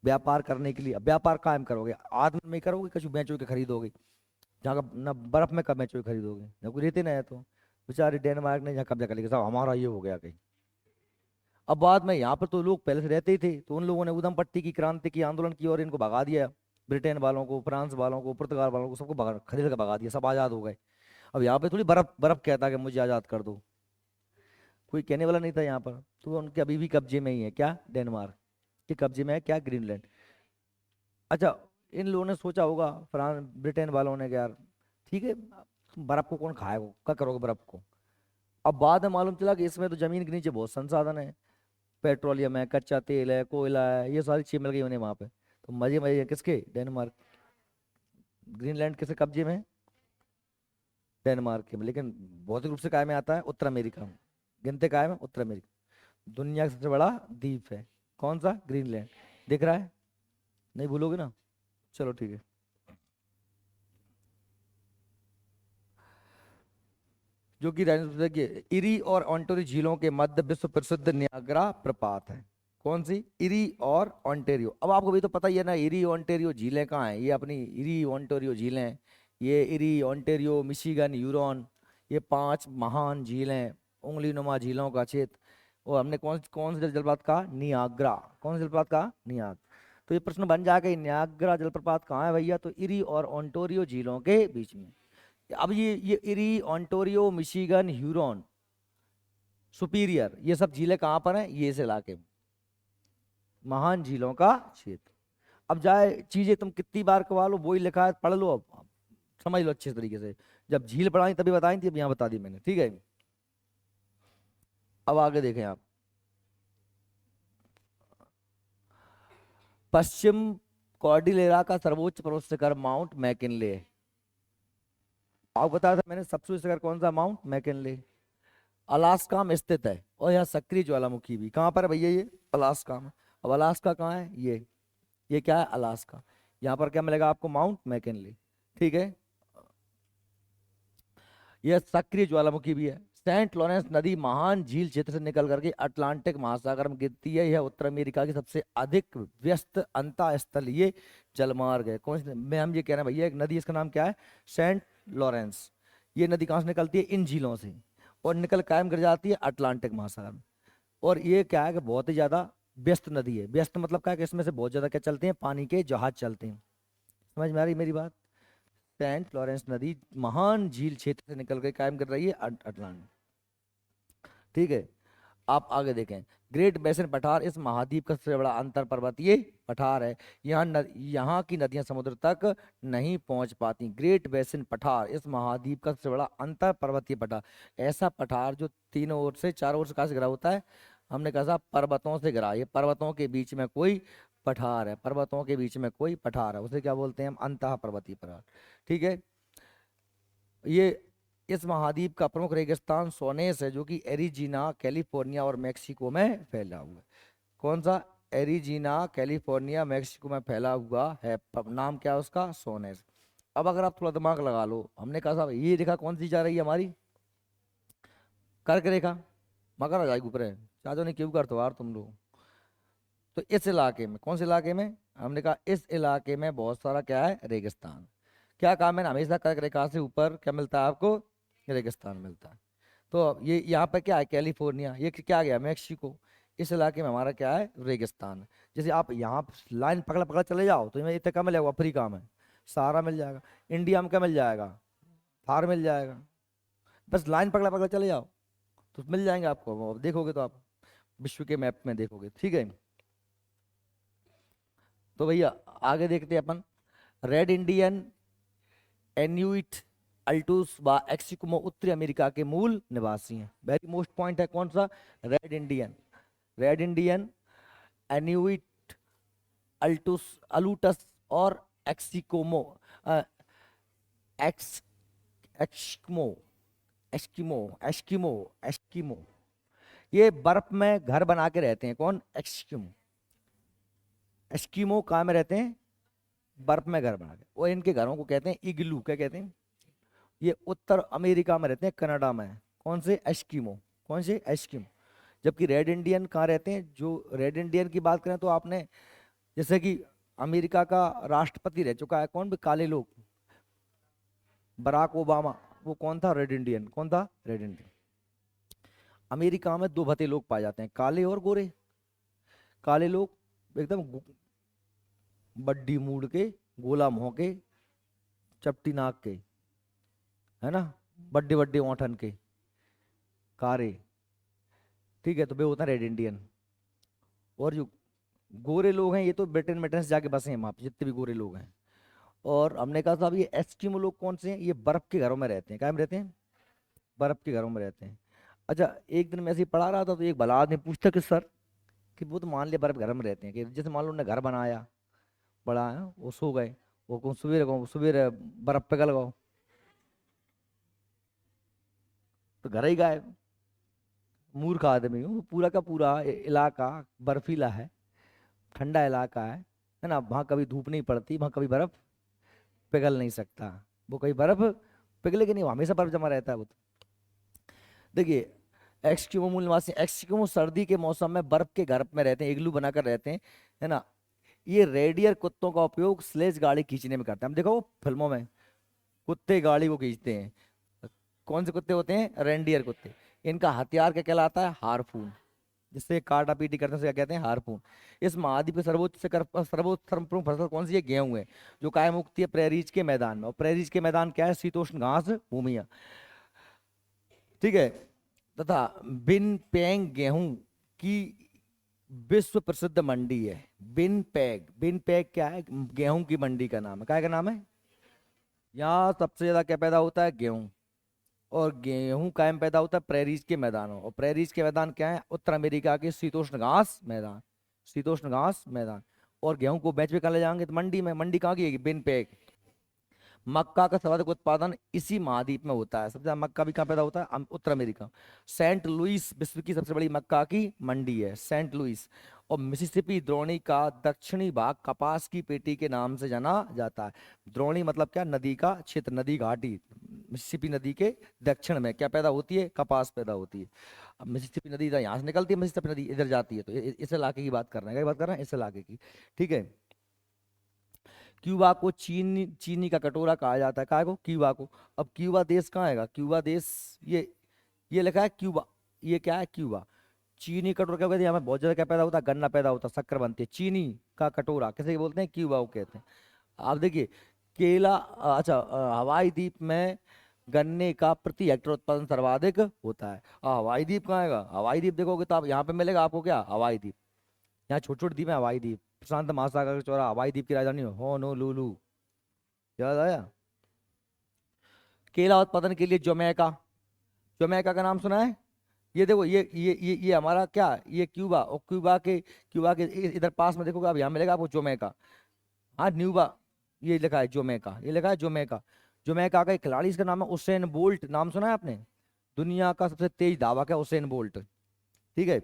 व्यापार करने के लिए। अब व्यापार कायम करोगे, आदमी में करोगे, कछु बेचो के खरीदोगे, जहाँ का ना बर्फ में कब बेचो के खरीदोगे, ना कोई रहते ना है। तो बेचारे डेनमार्क ने जहाँ कब्जा कर लिया, साहब हमारा ये हो गया कहीं। अब बाद में यहाँ पर तो लोग पहले से रहते ही थे, तो उन लोगों ने उदम पट्टी की क्रांति की, आंदोलन की, और इनको भगा दिया। ब्रिटेन वालों को, फ्रांस वालों को, पुर्तगाल वालों को, सबको भगा, खरीद कर भगा दिया, सब आज़ाद हो गए। अब यहाँ पे थोड़ी बर्फ बर्फ कहता है कि मुझे आज़ाद कर दो, कोई कहने वाला नहीं था यहाँ पर। तो उनके अभी भी कब्जे में ही है, क्या, डेनमार्क के कब्जे में है, क्या, ग्रीनलैंड। अच्छा, इन लोगों ने सोचा होगा, फ्रांस ब्रिटेन वालों ने कि यार ठीक है, बर्फ को कौन खाएगा, क्या करोगे बर्फ को। अब बाद में मालूम चला कि इसमें तो जमीन के नीचे बहुत संसाधन है, पेट्रोलियम है, कच्चा तेल है, कोयला है, ये सारी चीज मिल गई उन्हें वहां पे। तो मजे मजे किसके, डेनमार्क। ग्रीनलैंड किसके कब्जे में है, डेनमार्क के में। लेकिन भौतिक रूप से काय में आता है, उत्तर अमेरिका में, गिनते काय में, उत्तर अमेरिका। दुनिया का सबसे बड़ा द्वीप है, कौन सा, ग्रीनलैंड। दिख रहा है, नहीं भूलोगे ना, चलो ठीक है। जो कि देखिए इरी और ओंटारियो झीलों के मध्य विश्व प्रसिद्ध नियाग्रा प्रपात है। कौन सी, इरी और ओंटारियो। अब आपको भी तो पता ही है ना, इरी ओंटारियो झीलें कहाँ हैं, ये अपनी इरी ओंटारियो झीलें हैं। ये इरी, ओंटारियो, मिशिगन, यूरोन, ये 5 महान झीलें, उंगली नुमा झीलों का क्षेत्र। और हमने कौन कौन से जलप्रपात कहा, नियाग्रा। कौन सा जलप्रपात कहा, नियाग्रा। तो ये प्रश्न बन जाएगा, नियाग्रा जलप्रपात कहाँ है भैया, तो इरी और ओंटारियो झीलों के बीच में। अब ये eri, Ontario, Michigan, Huron, superior, ये सब झीलें कहाँ पर हैं, ये इस इलाके में, महान झीलों का क्षेत्र। अब जाए चीजें तुम कितनी बार कवा लो, वही लिखा है, पढ़ लो, अब समझ लो अच्छे तरीके से। जब झील पढ़ाई तभी बताई थी, अब यहाँ बता दी मैंने, ठीक है। अब आगे देखें आप, पश्चिम कॉर्डिलेरा का सर्वोच्च पर्वत शिखर माउंट मैकिनले है। आपको बताया था मैंने, सबसे ऊंचा शिखर कौन सा, माउंट मैकिनले, अलास्का में स्थित है। और यहाँ सक्रिय ज्वालामुखी भी कहाँ पर है भैया, ये अलास्का में। अब अलास्का कहाँ है, ये क्या है, अलास्का। यहाँ पर क्या मिलेगा आपको, माउंट मैकिनले, ठीक है। यह सक्रिय ज्वालामुखी भी है। सेंट लॉरेंस नदी महान झील क्षेत्र से निकल करके अटलांटिक महासागर में गिरती है। यह उत्तर अमेरिका की सबसे अधिक व्यस्त अंतःस्थलीय जलमार्ग है। कौन सी मैं हम ये कह रहे हैं भैया, एक नदी, इसका नाम क्या है? Saint Lawrence. ये नदी कहाँ से निकलती है? इन झीलों से, और निकल कायम गिर जाती है अटलांटिक महासागर में। और ये क्या है कि बहुत ही ज्यादा व्यस्त नदी है। व्यस्त मतलब क्या है कि इसमें से बहुत ज्यादा क्या चलते हैं? पानी के जहाज चलते हैं। समझ में आ रही मेरी बात? सेंट लॉरेंस नदी महान झील क्षेत्र से निकल के कायम कर रही है अटलांटिक। ठीक है, आप आगे देखें। ग्रेट बेसिन पठार इस महाद्वीप का सबसे बड़ा अंतर पर्वतीय पठार है। यहाँ की नदियां समुद्र तक नहीं पहुंच पाती। ग्रेट बेसिन पठार इस महाद्वीप का सबसे बड़ा अंतर पर्वतीय पठार, ऐसा पठार जो तीनों ओर से, चारों ओर से कहाँ से घिरा होता है? हमने कहा साहब पर्वतों से घिरा। ये पर्वतों के बीच में कोई पठार है, पर्वतों के बीच में कोई पठार है, उसे क्या बोलते हैं हम? अंतः पर्वतीय पठार। ठीक है, ये इस महाद्वीप का प्रमुख रेगिस्तान सोनेस है, जो कि एरिजीना कैलिफोर्निया और मेक्सिको में फैला हुआ है। कौन सा? एरिजीना कैलिफोर्निया मैक्सिको में फैला हुआ है। नाम क्या है उसका? सोनेस। अब अगर आप थोड़ा दिमाग लगा लो, हमने कहा साहब ये रेखा कौन सी जा रही है हमारी? कर्क रेखा। मकर आ जाएगी ऊपर है, चाचो ने क्यों कर तो यार तुम लोग। तो इस इलाके में, कौन से इलाके में? हमने कहा इस इलाके में बहुत सारा क्या है? रेगिस्तान। क्या काम है ना, हमेशा कर्क रेखा से ऊपर क्या मिलता है आपको? रेगिस्तान मिलता है। तो ये यहाँ पे क्या है? कैलिफोर्निया। ये क्या गया? मैक्सिको। इस इलाके में हमारा क्या है? रेगिस्तान है। जैसे आप यहाँ लाइन पकड़ पकड़ चले जाओ तो इतना क्या मिलेगा? अफ्रीका में सहारा मिल जाएगा, इंडिया में क्या मिल जाएगा? थार मिल जाएगा। बस लाइन पकड़ पकड़ चले जाओ तो मिल जाएंगे आपको। अब देखोगे तो आप विश्व के मैप में देखोगे। ठीक है, तो भैया आगे देखते हैं अपन। रेड इंडियन एन्यूइट अल्टूस व एक्सिकुमो उत्तरी अमेरिका के मूल निवासी हैं। वेरी मोस्ट पॉइंट है कौन सा? Red Indian. रेड इंडियन एन्यूइट अल्टूस अलूटस और एक्सिकोमो एक्स एक्समो एस्किमो एस्किमो एस्किमो, ये बर्फ में घर बना के रहते हैं। कौन? एस्किमो। एस्किमो कहाँ में रहते हैं? बर्फ में घर बना के। और इनके घरों को कहते हैं इग्लू। क्या कहते हैं? ये उत्तर अमेरिका में रहते हैं, कनाडा में। कौन से? एस्किमो। कौन से? एस्किमो। जबकि रेड इंडियन कहाँ रहते हैं? जो रेड इंडियन की बात करें तो आपने जैसे कि अमेरिका का राष्ट्रपति रह चुका है कौन? भी काले लोग, बराक ओबामा। वो कौन था? Red Indian. कौन था? Red Indian. अमेरिका में दो भते लोग पाए जाते हैं, काले और गोरे। काले लोग एकदम बड्डी मूड के, गोला मुंह के, चपटी नाक के, है ना, बड्डे बड्डे ओंठन के, कारे। ठीक है, तो वे होता है रेड इंडियन। और जो गोरे लोग हैं ये तो ब्रिटेन ब्रिटेन से जाके बसे हैं वहाँ पे, जितने भी गोरे लोग हैं। और हमने कहा साहब ये एस्किमो लोग कौन से हैं? ये बर्फ के घरों में रहते हैं। क्या में रहते हैं? बर्फ के घरों में रहते हैं। अच्छा, एक दिन मैं ऐसे ही पढ़ा रहा था तो एक भला आदमी पूछता कि सर, कि वो तो मान लिया बर्फ घर में रहते हैं, कि जैसे मान लो उन्होंने घर बनाया बड़ा है, वो सो गए, वो कौन सवेरे सवेरे बर्फ पे गल गो तो घर ही गायब। मूर्ख आदमी हूँ। पूरा का पूरा इलाका बर्फीला है, ठंडा इलाका है ना, वहाँ कभी धूप नहीं पड़ती, वहाँ कभी बर्फ पिघल नहीं सकता। वो कभी बर्फ पिघलेगी नहीं, वो हमेशा बर्फ जमा रहता है वो तो। देखिए, एक्सक्यूमो मूल निवासी। एक्सक्यूमो सर्दी के मौसम में बर्फ के घर में रहते हैं, इग्लू बनाकर रहते हैं, है ना। ये रेडियर कुत्तों का उपयोग स्लेज गाड़ी खींचने में करते हैं। हम देखो वो फिल्मों में कुत्ते गाड़ी को खींचते हैं। कौन से कुत्ते होते हैं? रेंडियर कुत्ते। इनका हथियार क्या कहलाता है? हारपून। जिससे काटा पीटी करते हैं उसे क्या कहते हैं? हारपून। इस महाद्वीप की सर्वोत्तम प्रमुख फसल कौन सी है? गेहूं है, जो कायम उगती है प्रेरीज के मैदान में। और प्रेरीज के मैदान क्या है? शीतोष्ण घास भूमिया। ठीक है, तथा बिन पेंग गेहूं की विश्व प्रसिद्ध मंडी है। बिन पैग। बिन पैग क्या है? गेहूं की मंडी का नाम है। क्या का नाम है? यहाँ सबसे ज्यादा क्या पैदा होता है? गेहूं। और गेहूं कायम पैदा होता है प्रेरीज के मैदानों। और प्रेरीज के मैदान क्या है? उत्तर अमेरिका के शीतोष्ण घास मैदान। शीतोष्ण घास मैदान। और गेहूं को बेच पे कहाँ ले जाएंगे? तो मंडी में। मंडी कहाँ की है? बिन पैग। मक्का का सर्वाधिक उत्पादन इसी महाद्वीप में होता है। सबसे ज्यादा मक्का भी कहाँ पैदा होता है? उत्तर अमेरिका। सेंट लुइस विश्व की सबसे बड़ी मक्का की मंडी है, सेंट लुइस। और मिसिसिपी द्रोणी का दक्षिणी भाग कपास की पेटी के नाम से जाना जाता है। द्रोणी मतलब क्या? नदी का क्षेत्र, नदी घाटी। मिसिसिपी नदी के दक्षिण में क्या पैदा होती है? कपास पैदा होती है। अब मिसिसिपी नदी इधर यहाँ से निकलती है, मिसिसिपी नदी इधर जाती है, तो इस इलाके की बात कर रहे हैं, क्या बात कर रहे हैं? इस इलाके की। ठीक है। क्यूबा को चीनी चीनी का कटोरा कहा जाता है, काय को? क्यूबा को। अब क्यूबा देश कहाँ हैगा? क्यूबा देश ये लिखा है क्यूबा। ये क्या है? क्यूबा। चीनी कटोरा क्या कहते हैं? यहाँ पे बहुत ज्यादा क्या पैदा होता है? गन्ना पैदा होता है, शक्कर बनती है। चीनी का कटोरा किसे बोलते हैं? क्यूबा को कहते हैं। आप देखिए, केला अच्छा हवाई द्वीप में गन्ने का प्रति हेक्टेयर उत्पादन सर्वाधिक होता है। हवाई द्वीप कहाँ हैगा? हवाई द्वीप देखोगे तो आप यहाँ पे मिलेगा आपको क्या? हवाई द्वीप। यहाँ छोटे छोटे द्वीप है हवाई द्वीप। प्रशांत महासागर का चौरा हवाई द्वीप की राजधानी होनोलुलु। याद आया? केला उत्पादन के लिए जोमैका। जोमैका का नाम सुना है? ये देखो, ये हमारा क्या? ये क्यूबा। और क्यूबा के इधर पास में देखोगे आप, यहाँ मिलेगा आपको जोमैका। हाँ, न्यूबा। ये लिखा है जोमैका, ये लिखा है जोमैका। जोमैका का एक खिलाड़ी, इसका नाम है उसेन बोल्ट। नाम सुना है आपने? दुनिया का सबसे तेज धावक है उसेन बोल्ट। ठीक है।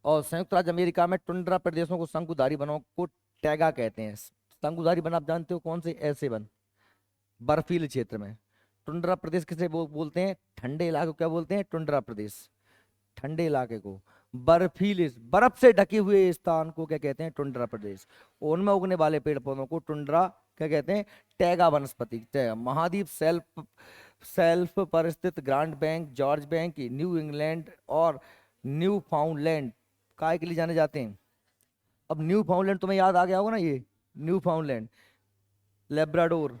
और संयुक्त राज्य अमेरिका में टुंड्रा प्रदेशों को शंकुधारी वनों को टैगा कहते हैं। शंकुधारी वन आप जानते हो कौन से? ऐसे वन बर्फीले क्षेत्र में। टुंड्रा प्रदेश किसे बोलते हैं? ठंडे इलाके को क्या बोलते हैं? टुंड्रा प्रदेश। ठंडे इलाके को, बर्फीले बर्फ से ढके हुए स्थान को क्या कहते हैं? टुंड्रा प्रदेश। उनमें उगने वाले पेड़ पौधों को टुंड्रा क्या कहते हैं? टैगा वनस्पति। महाद्वीप सेल्फ सेल्फ पर स्थित grand bank, George bank, new England और न्यू फाउंडलैंड काय के लिए जाने जाते हैं? अब न्यू फाउंडलैंड तुम्हें याद आ गया होगा ना, ये new फाउंडलैंड, Labrador,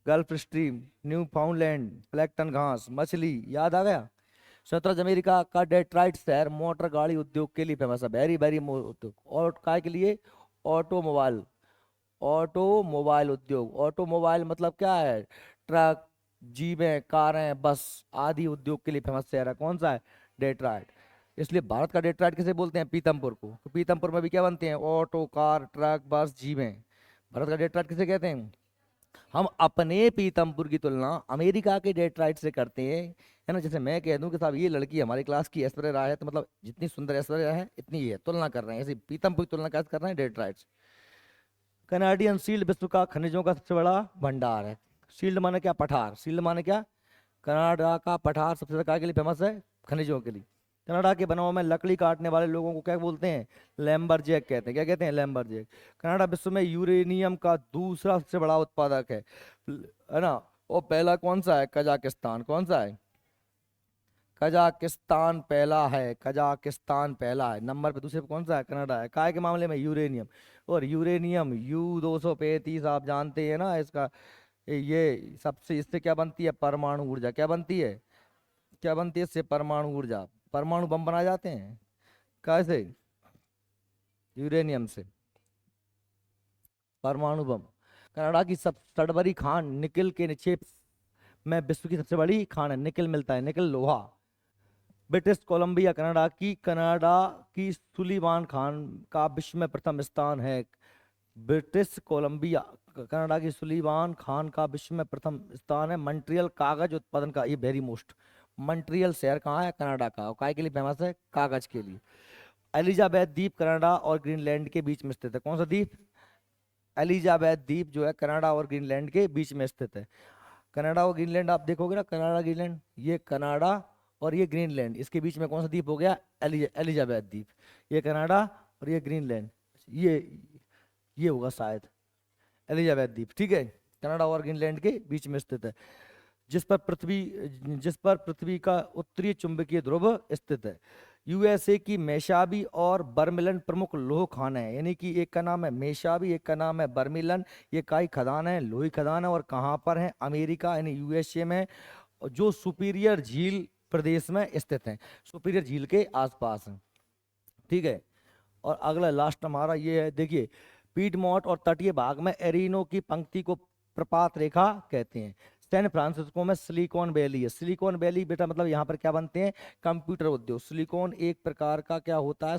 gulf stream, new फाउंडलैंड, plankton घास, मछली, याद आ गया? संयुक्त अमेरिका का डेट्रॉइट शहर मोटर गाड़ी उद्योग के लिए फेमस है, वेरी वेरी उद्योग। और काय के लिए? ऑटोमोबाइल। ऑटोमोबाइल उद्योग। ऑटोमोबाइल मतलब क्या है? ट्रक, जीपें, कारें, बस आदि उद्योग के लिए फेमस शहर है। कौन सा है? डेट्रॉइट। इसलिए भारत का डेट्रॉइट किसे बोलते हैं? पीतमपुर को। तो पीतमपुर में भी क्या बनते हैं? ऑटो, कार, ट्रक, बस, जीपें। भारत का डेट्रॉइट किसे कहते हैं? हम अपने पीतमपुर की तुलना अमेरिका के डेट्रॉइट से करते हैं, है ना। जैसे मैं कह दूं कि साहब ये लड़की हमारी क्लास की ऐश्वर्या राय है, तो मतलब जितनी सुंदर ऐश्वर्या है इतनी ही है, तुलना कर रहे हैं। ऐसे पीतमपुर की तुलना कैसे कर रहे हैं? डेट्रॉइट से। कनाडियन शील्ड विश्व का खनिजों का सबसे बड़ा भंडार है। शील्ड माने क्या? पठार। शील्ड माने क्या? कनाडा का पठार सबसे ज्यादा के लिए फेमस है? खनिजों के लिए। कनाडा के वनों में लकड़ी काटने वाले लोगों को क्या बोलते हैं? लैम्बरजैक कहते हैं। क्या कहते हैं? लैम्बरजैक। कनाडा विश्व में यूरेनियम का दूसरा सबसे बड़ा उत्पादक है ना। और पहला कौन सा है? कजाकिस्तान। कौन सा है? कजाकिस्तान पहला है। कजाकिस्तान पहला है नंबर पे। दूसरे पे कौन सा है? कनाडा है। काय के मामले में? यूरेनियम। और यूरेनियम U-235 आप जानते हैं ना इसका, ये सबसे, इससे क्या बनती है? परमाणु ऊर्जा। क्या बनती है? क्या बनती है इससे? परमाणु ऊर्जा। परमाणु बम बनाए जाते हैं कैसे? यूरेनियम से, परमाणु बम। कनाडा की सब सडबरी खान निकिल के निक्षेप में विश्व की सबसे बड़ी खान है। निकिल मिलता है, निकिल लोहा। ब्रिटिश कोलंबिया कनाडा की सुलिवान खान का विश्व में प्रथम स्थान है। ब्रिटिश कोलंबिया कनाडा की सुलिवान खान का विश्व में प्रथम स्थान है। मॉन्ट्रियल कागज उत्पादन का, ये वेरी मोस्ट। मॉन्ट्रियल शहर कहाँ है? कनाडा का। और काय के लिए फेमस है? कागज के लिए। एलिजाबेथ द्वीप कनाडा और ग्रीनलैंड के बीच में स्थित है। कौन सा द्वीप? एलिजाबेथ द्वीप जो है कनाडा और ग्रीनलैंड के बीच में स्थित है। कनाडा और ग्रीनलैंड आप देखोगे ना, कनाडा ग्रीनलैंड, ये कनाडा और ये ग्रीनलैंड, इसके बीच में कौन सा द्वीप हो गया? एलिजाबेथ द्वीप। ये कनाडा और ये ग्रीनलैंड, ये होगा शायद एलिजाबेथ द्वीप। ठीक है। कनाडा और ग्रीनलैंड के बीच में स्थित है। जिस पर पृथ्वी का उत्तरी चुंबकीय ध्रुव स्थित है। यूएसए की मेशाबी और बर्मिलन प्रमुख लोह खान है, यानी कि एक का नाम है मेशाबी, एक का नाम है बर्मिलन। ये काई खदान है, लोही खदान है। और कहाँ पर है? अमेरिका यानी यूएसए में, जो सुपीरियर झील प्रदेश में स्थित है। सुपीरियर झील के आसपास है। ठीक है। और अगला लास्ट हमारा ये है, देखिए, पीडमोंट और तटीय भाग में एरिनो की पंक्ति को प्रपात रेखा कहते हैं। सैन फ्रांसिस्को में सिलिकॉन वैली है। सिलिकॉन वैली बेटा मतलब यहाँ पर क्या बनते हैं? कंप्यूटर उद्योग। सिलिकॉन एक प्रकार का क्या होता है?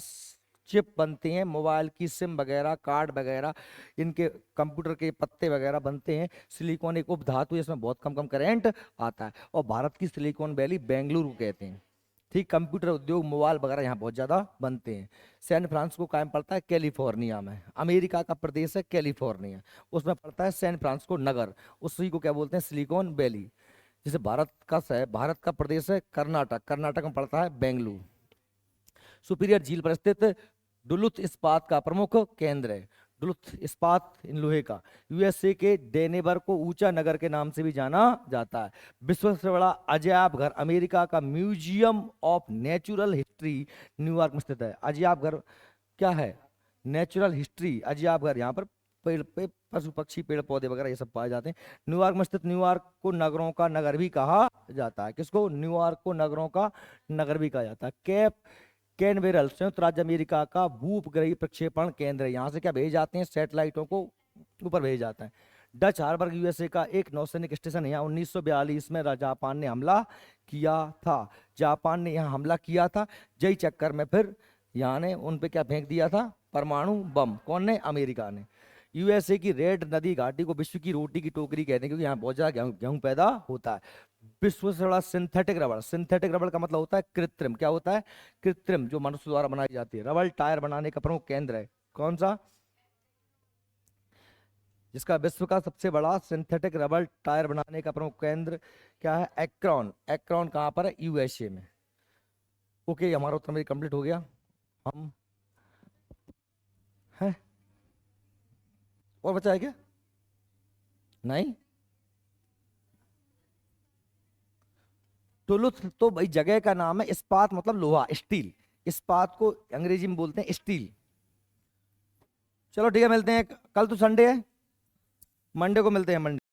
चिप बनते हैं, मोबाइल की सिम वगैरह, कार्ड वगैरह, इनके कंप्यूटर के पत्ते वगैरह बनते हैं। सिलिकॉन एक उपधातु है, इसमें बहुत कम कम करंट आता है। और भारत की सिलिकॉन वैली बेंगलुरु कहते हैं। ठीक, कंप्यूटर उद्योग, मोबाइल वगैरह यहाँ बहुत ज्यादा बनते हैं। सैन फ्रांसिस्को कायम पड़ता है कैलिफोर्निया में, अमेरिका का प्रदेश है कैलिफोर्निया, उसमें पड़ता है सैन फ्रांसिस्को नगर, उसी को क्या बोलते हैं, सिलिकॉन वैली। जैसे भारत का प्रदेश है कर्नाटक, कर्नाटक में पड़ता है बेंगलुरु। सुपीरियर झील पर स्थित डुलुथ इस्पात का प्रमुख केंद्र है। डुलुथ इस्पात इन लोहे का यूएसए के डेनेवर को ऊंचा नगर के नाम से भी जाना जाता है। विश्व सबसे बड़ा अजैब घर अमेरिका का museum of natural history New York में स्थित है। अजैब घर क्या है, नेचुरल हिस्ट्री अजैब घर, यहाँ पर पेड़ पे पशु पक्षी पेड़ पौधे वगैरह ये सब पाए जाते हैं। न्यूयॉर्क में स्थित न्यूयॉर्क को नगरों का नगर भी कहा जाता है। किसको, न्यूयॉर्क को नगरों का नगर भी कहा जाता है। कैप कैनवेरल संयुक्त राज्य अमेरिका का भूउपग्रही प्रक्षेपण केंद्र है। यहाँ से क्या भेजे जाते हैं, सैटेलाइटों को ऊपर भेजे जाता है। डच हार्बर यूएसए का एक नौसैनिक स्टेशन है। यहाँ 1942 में जापान ने हमला किया था। जापान ने यहाँ हमला किया था, जय चक्कर में फिर यहाँ ने उन पे क्या फेंक दिया था, परमाणु बम। कौन ने, अमेरिका ने। यूएसए की रेड नदी घाटी को विश्व की रोटी की टोकरी कहते हैं, क्योंकि यहाँ बहुत ज्यादा गेहूं पैदा होता है। विश्व से बड़ा सिंथेटिक रबड़, सिंथेटिक रबड़ का मतलब होता है कृत्रिम, क्या होता है, कृत्रिम, जो मनुष्य द्वारा बनाई जाती है। रबड़ टायर बनाने का प्रमुख केंद्र है, कौन सा, जिसका विश्व का सबसे बड़ा सिंथेटिक रबड़ टायर बनाने का प्रमुख केंद्र क्या है, एक्रोन। एक्रोन कहाँ पर है, यूएसए में। ओके, हमारा उत्तर मेरी कंप्लीट हो गया। हम है और बचा है क्या, नहीं। टुलुथ तो भाई जगह का नाम है, इस्पात मतलब लोहा, स्टील, इस्पात को अंग्रेजी में बोलते हैं स्टील। चलो ठीक है, मिलते हैं, कल तो संडे है, मंडे को मिलते हैं, मंडे।